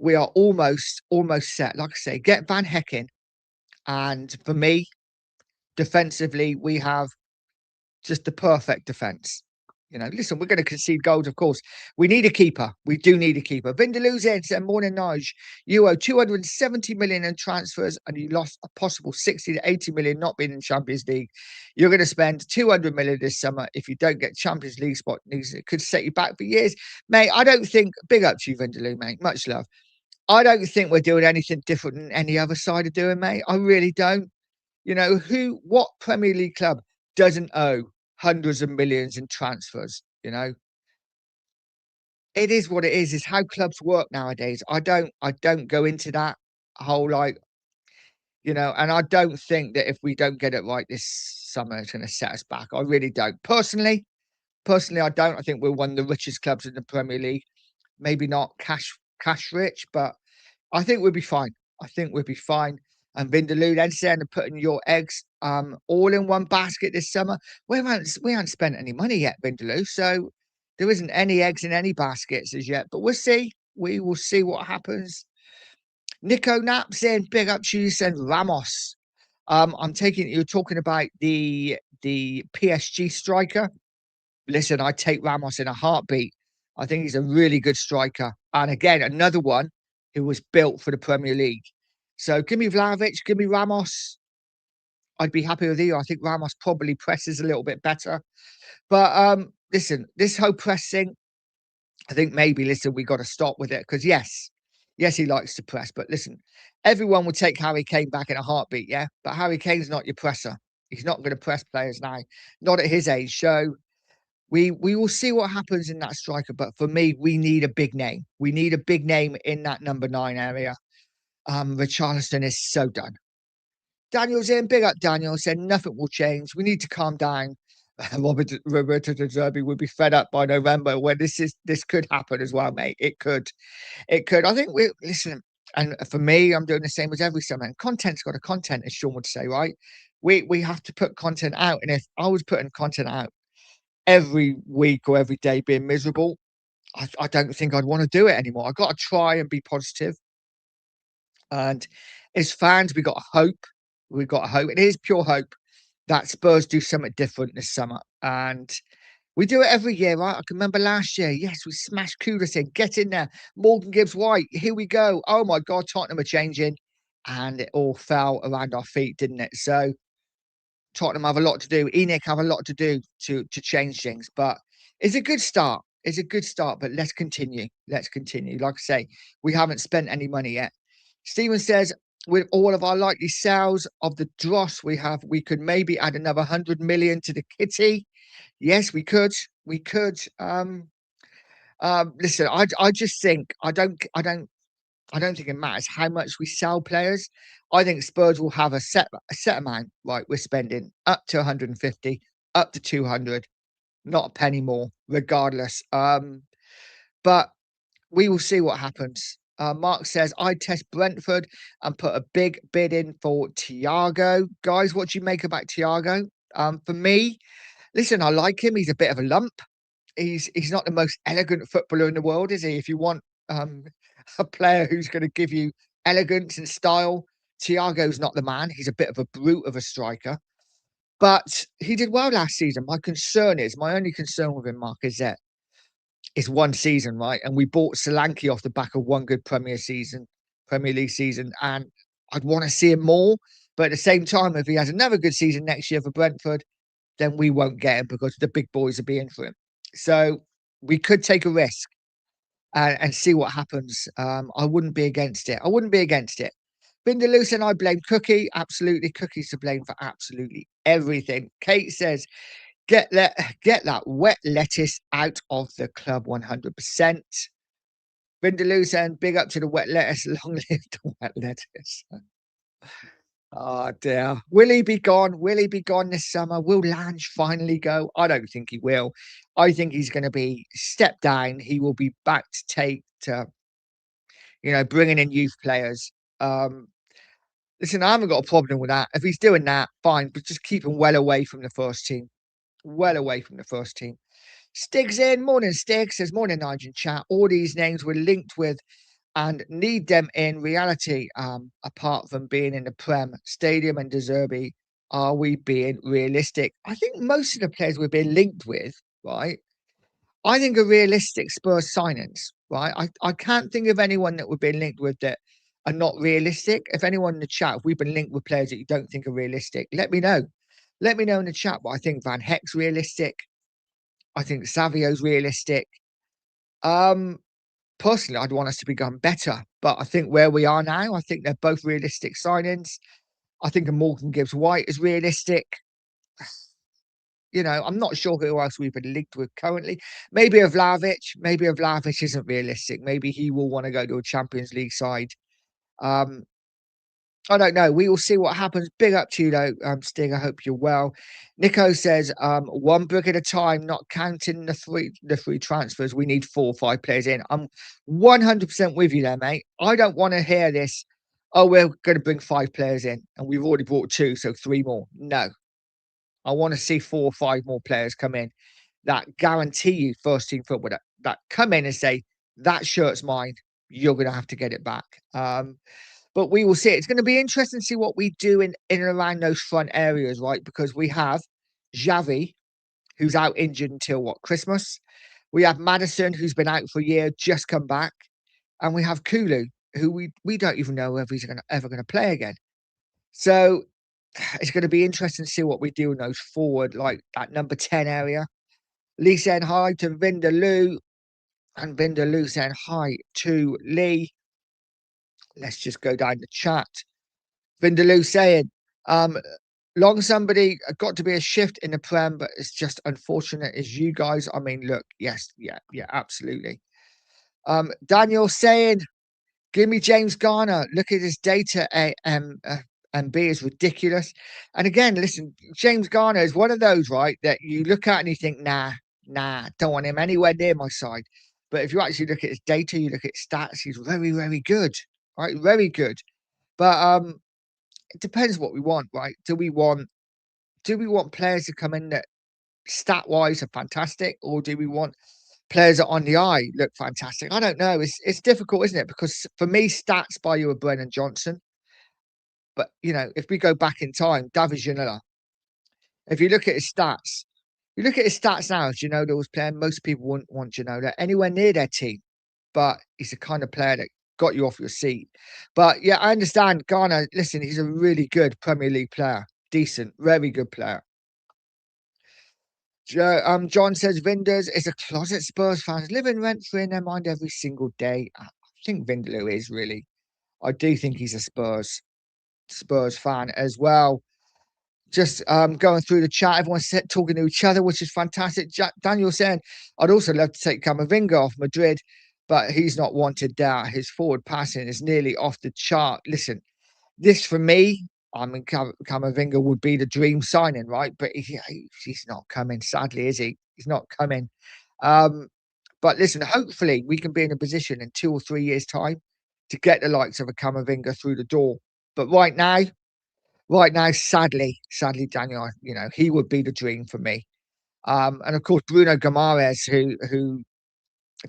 we are almost set. Like I say, get Van Hecken. And for me, defensively, we have just the perfect defense. Listen, we're going to concede goals, of course. We need a keeper. We do need a keeper. Vindaloo's in, said, morning, Nige. You owe 270 million in transfers and you lost a possible 60 to 80 million not being in Champions League. You're going to spend 200 million this summer if you don't get Champions League spot. It could set you back for years. Mate, I don't think, big up to you, Vindaloo, mate. Much love. I don't think we're doing anything different than any other side are doing, mate. I really don't. What Premier League club doesn't owe hundreds of millions in transfers? It is what it is. It's how clubs work nowadays. I don't go into that whole and I don't think that if we don't get it right this summer, it's going to set us back. I really don't. Personally, I don't. I think we're one of the richest clubs in the Premier League. Maybe not cash rich, but I think we'll be fine. And Vindaloo then saying putting your eggs all in one basket this summer. We haven't spent any money yet, Vindaloo. So there isn't any eggs in any baskets as yet. But we'll see. We will see what happens. Nico Naps in, big up to you, said Ramos. I'm taking you're talking about the PSG striker. Listen, I take Ramos in a heartbeat. I think he's a really good striker. And again, another one who was built for the Premier League. So give me Vlahovic, give me Ramos. I'd be happy with you. I think Ramos probably presses a little bit better. But listen, this whole press thing, I think maybe, we got to stop with it. Because yes, he likes to press. But listen, everyone would take Harry Kane back in a heartbeat, yeah? But Harry Kane's not your presser. He's not going to press players now. Not at his age. So we will see what happens in that striker. But for me, we need a big name. We need a big name in that number 9 area. Richarlison is so done. Daniel's in. Big up, Daniel. Said nothing will change. We need to calm down. Roberto De Zerbi would be fed up by November when this could happen as well, mate. It could. I think listen. And for me, I'm doing the same as every summer. And content's got a content, as Sean would say, right? We have to put content out. And if I was putting content out every week or every day being miserable, I don't think I'd want to do it anymore. I've got to try and be positive. And as fans, we got hope. We've got hope. It is pure hope that Spurs do something different this summer. And we do it every year, right? I can remember last year. Yes, we smashed Kudus in. Get in there. Morgan Gibbs White. Here we go. Oh my God, Tottenham are changing. And it all fell around our feet, didn't it? So Tottenham have a lot to do. ENIC have a lot to do to change things. But it's a good start. It's a good start. But let's continue. Let's continue. Like I say, we haven't spent any money yet. Stephen says, with all of our likely sales of the dross we could maybe add another 100 million to the kitty. Yes, we could. We could. Listen, I just think I don't think it matters how much we sell players. I think Spurs will have a set amount. Right, we're spending up to 150, up to 200, not a penny more, regardless. But we will see what happens. Mark says, I'd test Brentford and put a big bid in for Thiago. Guys, what do you make about Thiago? For me, listen, I like him. He's a bit of a lump. He's not the most elegant footballer in the world, is he? If you want a player who's going to give you elegance and style, Thiago's not the man. He's a bit of a brute of a striker. But he did well last season. My only concern with him, Mark, is that it's one season, right? And we bought Solanke off the back of one good Premier League season, and I'd want to see him more. But at the same time, if he has another good season next year for Brentford, then we won't get him because the big boys are being for him. So we could take a risk and see what happens. I wouldn't be against it. I wouldn't be against it. Bindaloo and I blame Cookie. Absolutely. Cookie's to blame for absolutely everything. Kate says, get that wet lettuce out of the club 100%. Bindaloo saying, big up to the wet lettuce. Long live the wet lettuce. Oh dear. Will he be gone? Will he be gone this summer? Will Lange finally go? I don't think he will. I think he's going to be stepped down. He will be back to take to, bringing in youth players. Listen, I haven't got a problem with that. If he's doing that, fine, but just keep him well away from the first team. Well away from the first team. Stig's in. Morning, Stig. Says, morning, Nigel chat. All these names were linked with and need them in reality, apart from being in the Prem, Stadium and De Zerbi. Are we being realistic? I think most of the players we're being linked with, right, I think are realistic Spurs signings, right? I can't think of anyone that we're being linked with that are not realistic. If anyone in the chat, if we've been linked with players that you don't think are realistic, let me know. Let me know in the chat. But I think Van Heck's realistic. I think Savio's realistic. Personally, I'd want us to become better. But I think where we are now, I think they're both realistic signings. I think a Morgan Gibbs White is realistic. I'm not sure who else we've been linked with currently. Maybe a Vlahovic. Maybe a Vlahovic isn't realistic. Maybe he will want to go to a Champions League side. I don't know. We will see what happens. Big up to you, though, Stig. I hope you're well. Nico says, one brick at a time, not counting the free transfers. We need 4 or 5 players in. I'm 100% with you there, mate. I don't want to hear this. Oh, we're going to bring 5 players in, and we've already brought 2, so 3 more. No. I want to see 4 or 5 more players come in that guarantee you first team football, that come in and say, that shirt's mine. You're going to have to get it back. But we will see. It's going to be interesting to see what we do in and around those front areas, right? Because we have Xavi, who's out injured until Christmas. We have Madison, who's been out for a year, just come back. And we have Kulu, who we don't even know if he's ever going to play again. So it's going to be interesting to see what we do in those forward, like that number 10 area. Lee saying hi to Vindaloo. And Vindaloo saying hi to Lee. Let's just go down the chat. Vindaloo saying, long somebody got to be a shift in the Prem, but it's just unfortunate as you guys. I mean, look, yes, yeah, absolutely. Daniel saying, give me James Garner. Look at his data. And B is ridiculous. And again, listen, James Garner is one of those, right, that you look at and you think, nah, don't want him anywhere near my side. But if you actually look at his data, you look at his stats, he's very, very good. right? Very good. But it depends what we want, right? Do we want players to come in that stat wise are fantastic, or do we want players that on the eye look fantastic? I don't know. It's difficult, isn't it? Because for me, stats buy you a Brennan Johnson. But if we go back in time, David Ginola, if you look at his stats, you look at his stats now, Ginola was playing. Most people wouldn't want Ginola anywhere near their team, but he's the kind of player that got you off your seat. But yeah, I understand Garner. Listen, he's a really good Premier League player, decent, very good player. John says Vinders is a closet Spurs fan, living rent free in their mind every single day. I think Vindaloo is really. I do think he's a Spurs fan as well. Just going through the chat, everyone's talking to each other, which is fantastic. Daniel saying, I'd also love to take Camavinga off Madrid, but he's not wanted there. His forward passing is nearly off the chart. Listen, this for me, I mean, Camavinga would be the dream signing, right? But he's not coming, sadly, is he? He's not coming. But listen, hopefully we can be in a position in 2 or 3 years' time to get the likes of a Camavinga through the door. But right now, sadly, Daniel, he would be the dream for me. And of course, Bruno Guimaraes, who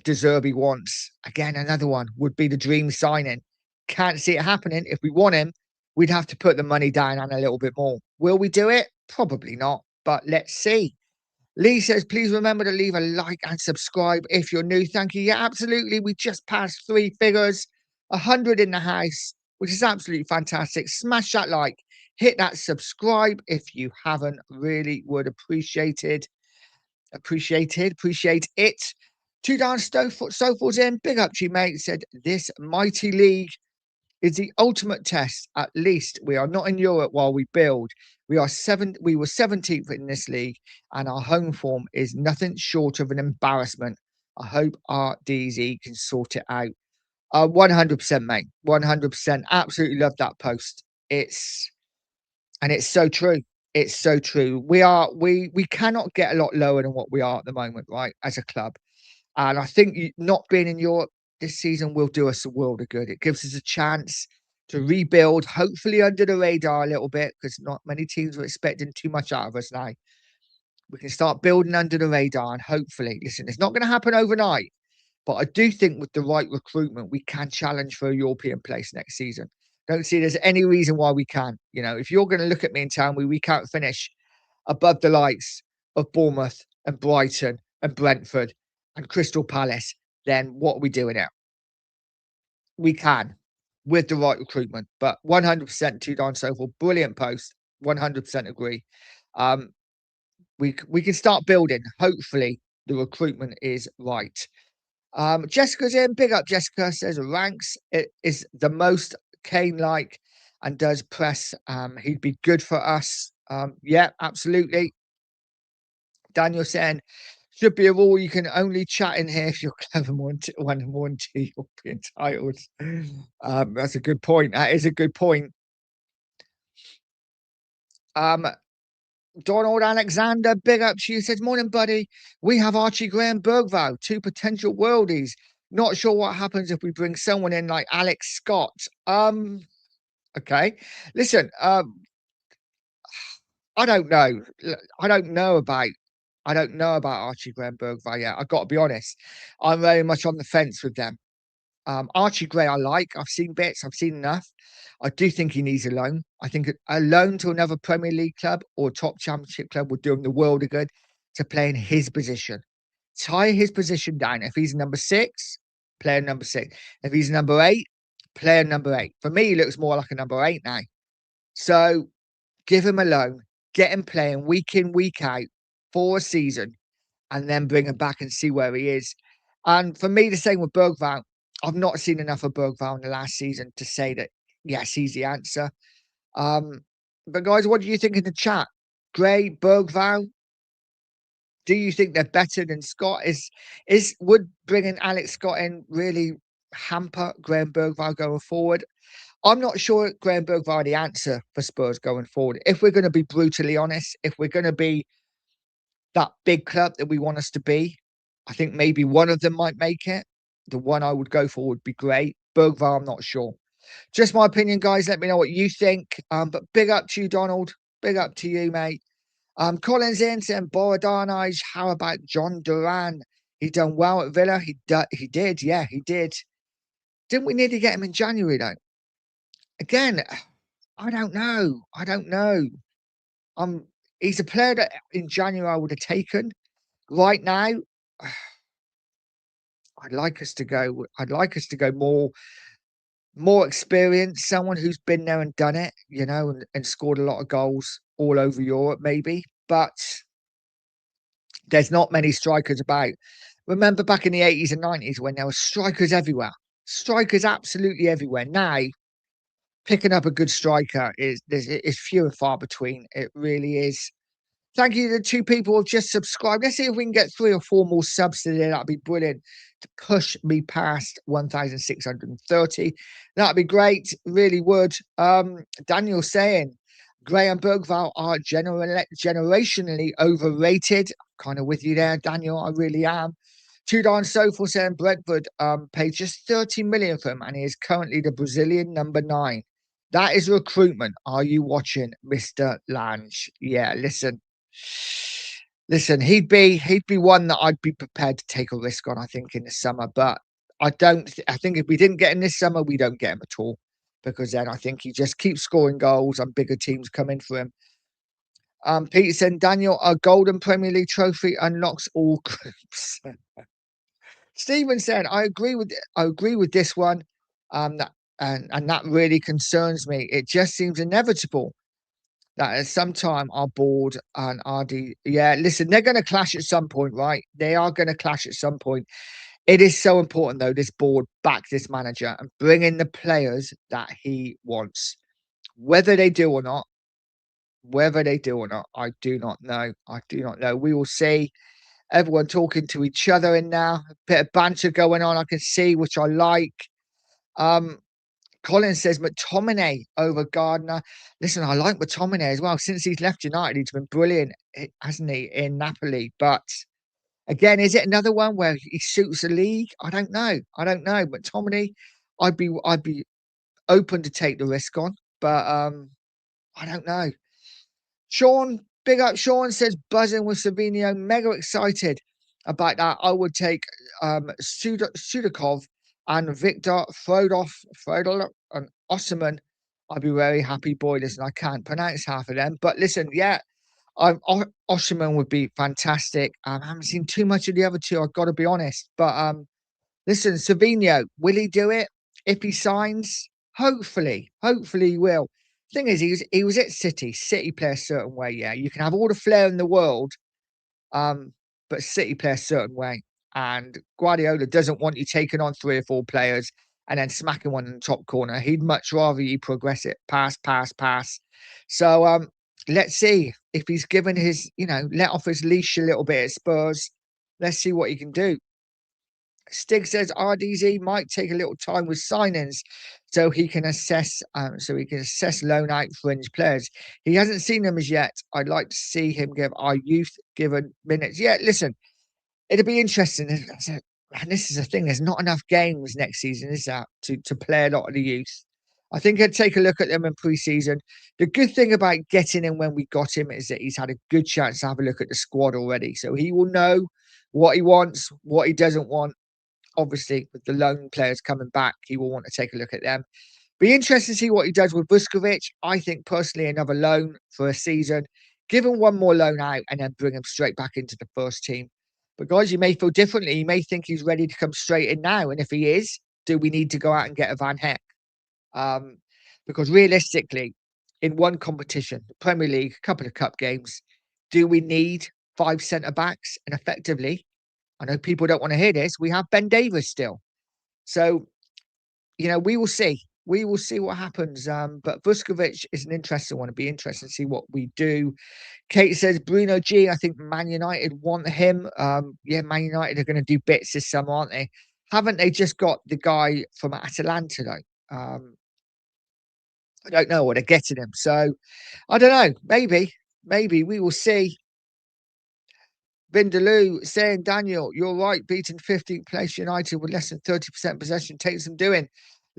De Zerbi wants, again, another one would be the dream signing. Can't see it happening. If we want him, we'd have to put the money down and a little bit more. Will we do it? Probably not, but let's see. Lee says, please remember to leave a like and subscribe if you're new. Thank you. Yeah, absolutely. We just passed 3 figures, 100 in the house, which is absolutely fantastic. Smash that like, hit that subscribe if you haven't. Really would appreciate it. Appreciate it. Two down Stonefort's in. Big up to you, mate. Said this mighty league is the ultimate test. At least we are not in Europe while we build. We were 17th in this league, and our home form is nothing short of an embarrassment. I hope our DZ can sort it out. 100%, mate. 100%. Absolutely love that post. It's so true. It's so true. We cannot get a lot lower than what we are at the moment, right? As a club. And I think not being in Europe this season will do us a world of good. It gives us a chance to rebuild, hopefully under the radar a little bit, because not many teams are expecting too much out of us now. We can start building under the radar and hopefully, listen, it's not going to happen overnight, but I do think with the right recruitment, we can challenge for a European place next season. Don't see there's any reason why we can't. If you're going to look at me and tell me we can't finish above the likes of Bournemouth and Brighton and Brentford and Crystal Palace, then what are we doing now? We can with the right recruitment, but 100% Two Don Sofa, brilliant post. 100% agree. We can start building. Hopefully, the recruitment is right. Jessica's in. Big up, Jessica. Says ranks it is the most Kane-like and does press. He'd be good for us. Yeah, absolutely. Daniel saying should be a rule you can only chat in here if you're clever one to European titles. That's a good point. That is a good point. Donald Alexander, big up to you. Says, morning, buddy. We have Archie Graham Bergvall, 2 potential worldies. Not sure what happens if we bring someone in like Alex Scott. Okay. Listen, I don't know. I don't know about Archie Graham Bergvall yet. I've got to be honest. I'm very much on the fence with them. Archie Gray, I like. I've seen bits. I've seen enough. I do think he needs a loan. I think a loan to another Premier League club or top championship club would do him the world of good to play in his position. Tie his position down. If he's number 6, player number 6. If he's number 8, player number 8. For me, he looks more like a number 8 now. So give him a loan, get him playing week in, week out for a season, and then bring him back and see where he is. And for me, the same with Bergvall. I've not seen enough of Bergvall in the last season to say that, yes, he's the answer. But guys, what do you think in the chat? Gray, Bergvall, do you think they're better than Scott? Would bringing Alex Scott in really hamper Graham Bergvall going forward? I'm not sure Graham Bergvall the answer for Spurs going forward. If we're going to be brutally honest, if we're going to be that big club that we want us to be, I think maybe one of them might make it. The one I would go for would be great. Bergvall, I'm not sure. Just my opinion, guys. Let me know what you think. But big up to you, Donald. Big up to you, mate. Collins in saying Boradanaj. How about John Duran? He done well at Villa. He did. Yeah, he did. Didn't we need to get him in January though? Again, I don't know. I don't know. Um, he's a player that in January I would have taken. Right now, I'd like us to go. I'd like us to go more experience, someone who's been there and done it, and scored a lot of goals all over Europe, maybe. But there's not many strikers about. Remember back in the 80s and 90s when there were strikers everywhere, strikers absolutely everywhere. Now, picking up a good striker is few and far between. It really is. Thank you to the 2 people who've just subscribed. Let's see if we can get 3 or 4 more subs today. That'd be brilliant to push me past 1,630. That'd be great. Really would. Daniel saying Graham Bergvall are generationally overrated. Kind of with you there, Daniel. I really am. Tudor Sofo saying Brentford paid just 30 million for him, and he is currently the Brazilian number 9. That is recruitment. Are you watching, Mr. Lange? Yeah, listen, he'd be one that I'd be prepared to take a risk on, I think, in the summer. But I think if we didn't get him this summer, we don't get him at all. Because then I think he just keeps scoring goals and bigger teams come in for him. Peterson, Daniel, a golden Premier League trophy unlocks all groups. Stephen said, I agree with this one. That and that really concerns me. It just seems inevitable that at some time our board and RD, yeah, listen, they're going to clash at some point, right? They are going to clash at some point. It is so important, though, this board back this manager and bring in the players that he wants. Whether they do or not, I do not know. I do not know. We will see. Everyone talking to each other in now. A bit of banter going on, I can see, which I like. Colin says McTominay over Gardner. Listen, I like McTominay as well. Since he's left United, he's been brilliant, hasn't he, in Napoli? But again, is it another one where he suits the league? I don't know. McTominay, I'd be open to take the risk on, but I don't know. Sean, big up Sean says buzzing with Savinio, mega excited about that. I would take Sudakov and Victor Frodol and Osman. I'd be very happy, boy. Listen, I can't pronounce half of them, but listen, yeah, Osman would be fantastic. I haven't seen too much of the other 2. I've got to be honest, but listen, Savinio, will he do it if he signs? Hopefully he will. Thing is, he was at City. City play a certain way. Yeah, you can have all the flair in the world, but City play a certain way. And Guardiola doesn't want you taking on 3 or 4 players and then smacking one in the top corner. He'd much rather you progress it, pass. So let's see if he's given his, let off his leash a little bit at Spurs. Let's see what he can do. Stig says RDZ might take a little time with signings so he can assess loan out fringe players. He hasn't seen them as yet. I'd like to see him give our youth given minutes. Yeah, listen, it'll be interesting. And this is the thing, there's not enough games next season, is that, to play a lot of the youth. I think I'd take a look at them in pre-season. The good thing about getting him when we got him is that he's had a good chance to have a look at the squad already. So he will know what he wants, what he doesn't want. Obviously, with the loan players coming back, he will want to take a look at them. Be interested to see what he does with Vuskovic. I think personally another loan for a season. Give him one more loan out and then bring him straight back into the first team. But guys, you may feel differently. You may think he's ready to come straight in now. And if he is, do we need to go out and get a Van Heck? Because realistically, in one competition, the Premier League, a couple of cup games, do we need 5 centre backs? And effectively, I know people don't want to hear this, we have Ben Davies still. So, we will see. We will see what happens. But Vuskovic is an interesting one. It'll be interesting to see what we do. Kate says, Bruno G, I think Man United want him. Yeah, Man United are going to do bits this summer, aren't they? Haven't they just got the guy from Atalanta, though? I don't know what they're getting him. So, I don't know. Maybe. We will see. Vindaloo saying, Daniel, you're right. Beating 15th place United with less than 30% possession takes some doing.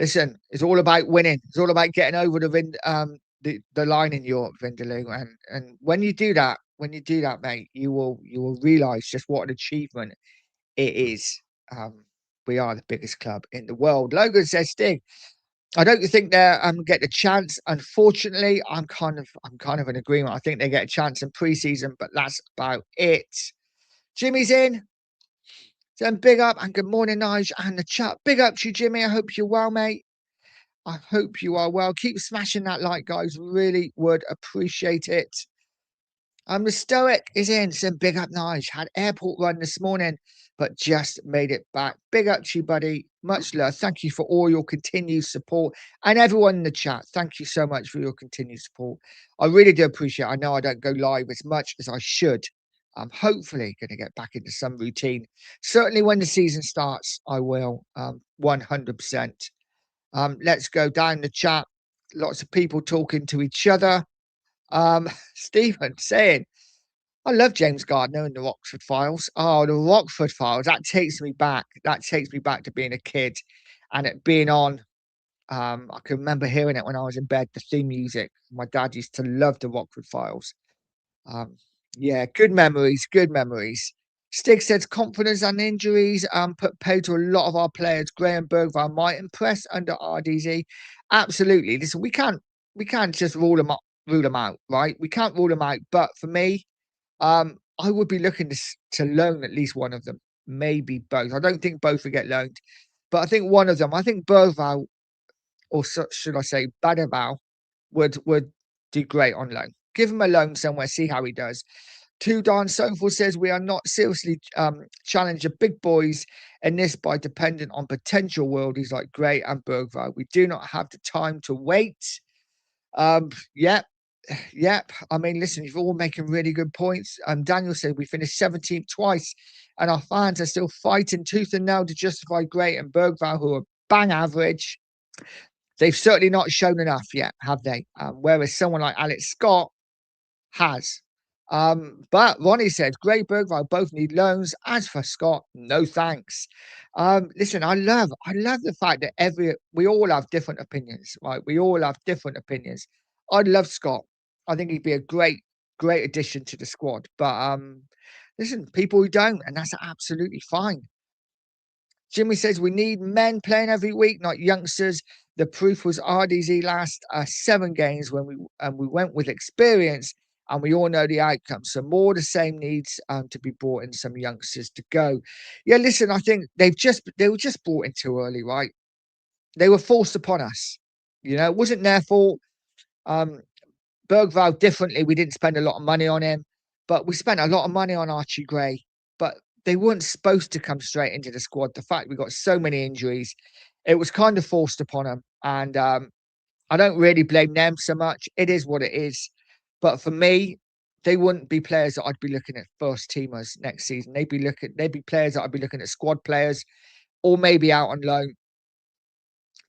Listen, it's all about winning. It's all about getting over the line in Europe, Vindaloo. And when you do that, mate, you will realise just what an achievement it is. Um, we are the biggest club in the world. Logan says, Stig, I don't think they get a chance. Unfortunately, I'm kind of in agreement. I think they get a chance in pre-season, but that's about it. Jimmy's in. Then big up and good morning, Nige and the chat. Big up to you, Jimmy. I hope you're well, mate. I hope you are well. Keep smashing that like, guys. Really would appreciate it. The Stoic is in. Some big up, Nige. Had airport run this morning, but just made it back. Big up to you, buddy. Much love. Thank you for all your continued support. And everyone in the chat, thank you so much for your continued support. I really do appreciate it. I know I don't go live as much as I should. I'm hopefully going to get back into some routine. Certainly when the season starts, I will. 100%. Let's go down the chat. Lots of people talking to each other. Stephen saying, I love James Gardner and the Rockford Files. Oh, the Rockford Files. That takes me back. That takes me back to being a kid and it being on. I can remember hearing it when I was in bed, the theme music. My dad used to love the Rockford Files. Um, yeah, good memories, good memories. Stig says confidence and injuries put pay to a lot of our players. Graham Bergvall might impress under RDZ. Absolutely. Listen, we can't just rule them out, right? We can't rule them out. But for me, I would be looking to loan at least one of them, maybe both. I don't think both will get loaned, but I think one of them. I think Bergvall, or should I say Badaval, would do great on loan. Give him a loan somewhere, see how he does. Too Darn Soulful says we are not seriously challenge the big boys in this by dependent on potential worldies like Gray and Bergvall. We do not have the time to wait. Yep. Yep. I mean, listen, you're all making really good points. Daniel said we finished 17th twice, and our fans are still fighting tooth and nail to justify Gray and Bergvall, who are bang average. They've certainly not shown enough yet, have they? Whereas someone like Alex Scott has. But Ronnie said, Gray Bergvall both need loans. As for Scott, no thanks. Listen, I love the fact that we all have different opinions, right? We all have different opinions. I'd love Scott. I think he'd be a great addition to the squad. But listen, people who don't, and that's absolutely fine. Jimmy says we need men playing every week, not youngsters. The proof was RDZ last 7 games when we went with experience, and we all know the outcome. So more the same needs to be brought in some youngsters to go. Yeah, listen, I think they were just brought in too early, right? They were forced upon us. You know, it wasn't their fault. Bergvall differently. We didn't spend a lot of money on him, but we spent a lot of money on Archie Gray. But they weren't supposed to come straight into the squad. The fact we got so many injuries, it was kind of forced upon them. And I don't really blame them so much. It is what it is. But for me, they wouldn't be players that I'd be looking at first teamers next season. They'd be players that I'd be looking at squad players or maybe out on loan.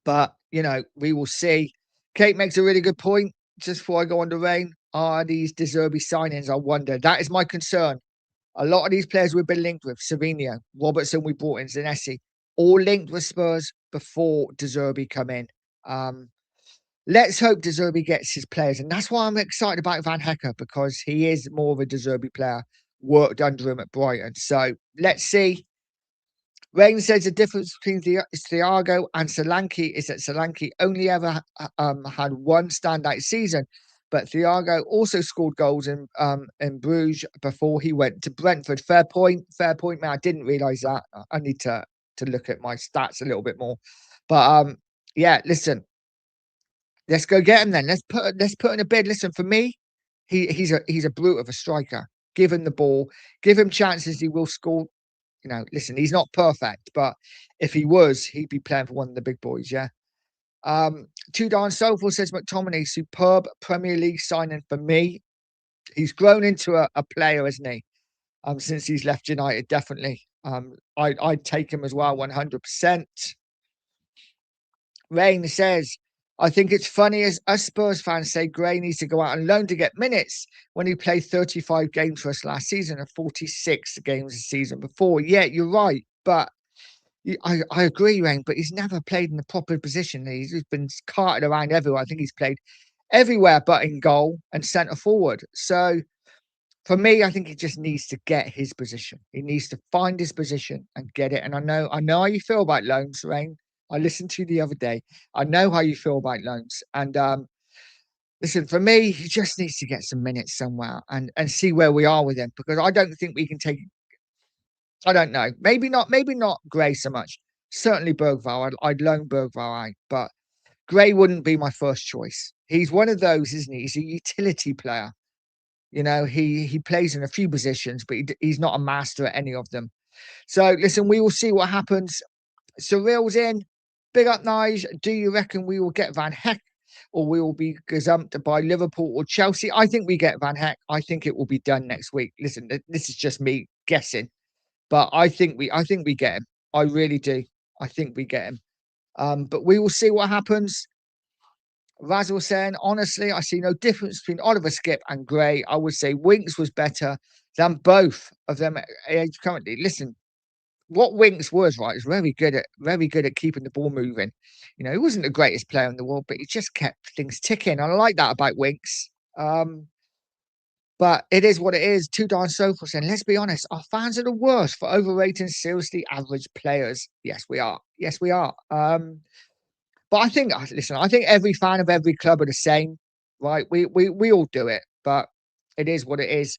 But you know, we will see. Kate makes a really good point. Just before I go on to Rain, are these De Zerbi signings? I wonder. That is my concern. A lot of these players we've been linked with, Savinio, Robertson, we brought in, Zanesi, all linked with Spurs before De Zerbi come in. Let's hope De Zerbi gets his players. And that's why I'm excited about Van Hecker, because he is more of a De Zerbi player, worked under him at Brighton. So let's see. Rain says the difference between Thiago and Solanke is that Solanke only ever had one standout season, but Thiago also scored goals in Bruges before he went to Brentford. Fair point, man. I didn't realise that. I need to look at my stats a little bit more. But yeah, listen, let's go get him then. Let's put in a bid. Listen, for me, he's a brute of a striker. Give him the ball, give him chances. He will score. You know, listen, he's not perfect, but if he was, he'd be playing for one of the big boys, yeah. Too Darn Soulful says McTominay, superb Premier League signing for me. He's grown into a player, hasn't he? Since he's left United, definitely. I'd take him as well, 100%. Rain says, I think it's funny as us Spurs fans say Gray needs to go out on loan to get minutes when he played 35 games for us last season and 46 games the season before. Yeah, you're right. But I agree, Rain, but he's never played in the proper position. He's just been carted around everywhere. I think he's played everywhere but in goal and centre forward. So for me, I think he just needs to get his position. He needs to find his position and get it. And I know how you feel about loans, Rain. I listened to you the other day. I know how you feel about loans. And listen, for me, he just needs to get some minutes somewhere and see where we are with him, because I don't think we can take. I don't know. Maybe not Gray so much. Certainly Bergvall. I'd loan Bergvall out, but Gray wouldn't be my first choice. He's one of those, isn't he? He's a utility player. You know, he plays in a few positions, but he's not a master at any of them. So listen, we will see what happens. Cyril's in. Big up, Nige. Do you reckon we will get Van Heck, or we will be gazumped by Liverpool or Chelsea? I think we get Van Heck. I think it will be done next week. Listen, this is just me guessing, but I think we get him. I really do. I think we get him. But we will see what happens. Razzle saying, honestly, I see no difference between Oliver Skip and Gray. I would say Winks was better than both of them at age currently. Listen, what Winks was, right, is very good at keeping the ball moving. You know, he wasn't the greatest player in the world, but he just kept things ticking. I like that about Winks. But it is what it is. Too darn sofa saying, let's be honest, our fans are the worst for overrating seriously average players. Yes, we are. Yes, we are. But I think, listen, I think every fan of every club are the same, right? We all do it, but it is what it is.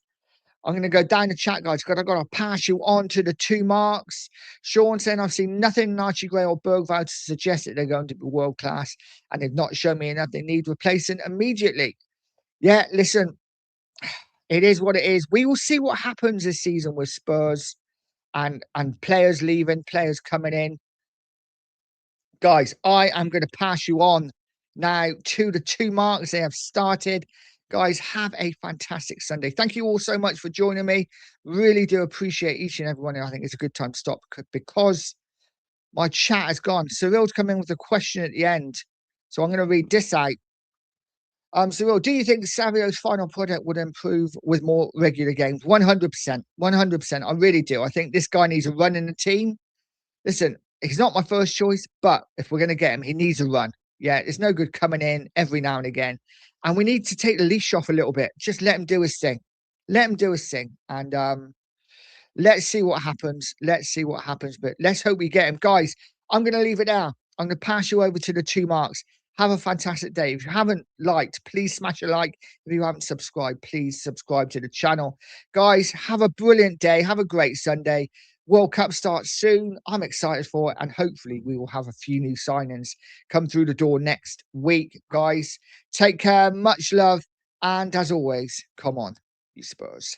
I'm going to go down the chat, guys, because I've got to pass you on to the two marks. Sean saying, I've seen nothing in Archie Gray or Bergvall to suggest that they're going to be world class, and they've not shown me enough. They need replacing immediately. Yeah, listen, it is what it is. We will see what happens this season with Spurs and players leaving, players coming in. Guys, I am going to pass you on now to the two marks. They have started. Guys, have a fantastic Sunday. Thank you all so much for joining me. Really do appreciate each and every one. And I think it's a good time to stop because my chat has gone. Cyril's come in with a question at the end. So I'm going to read this out. Cyril, do you think Savio's final product would improve with more regular games? 100%. 100%. I really do. I think this guy needs a run in the team. Listen, he's not my first choice, but if we're going to get him, he needs a run. Yeah, it's no good coming in every now and again. And we need to take the leash off a little bit. Just let him do his thing. Let him do his thing. And let's see what happens. Let's see what happens. But let's hope we get him. Guys, I'm going to leave it there. I'm going to pass you over to the two marks. Have a fantastic day. If you haven't liked, please smash a like. If you haven't subscribed, please subscribe to the channel. Guys, have a brilliant day. Have a great Sunday. World Cup starts soon. I'm excited for it. And hopefully we will have a few new signings come through the door next week. Guys, take care. Much love. And as always, come on, you Spurs.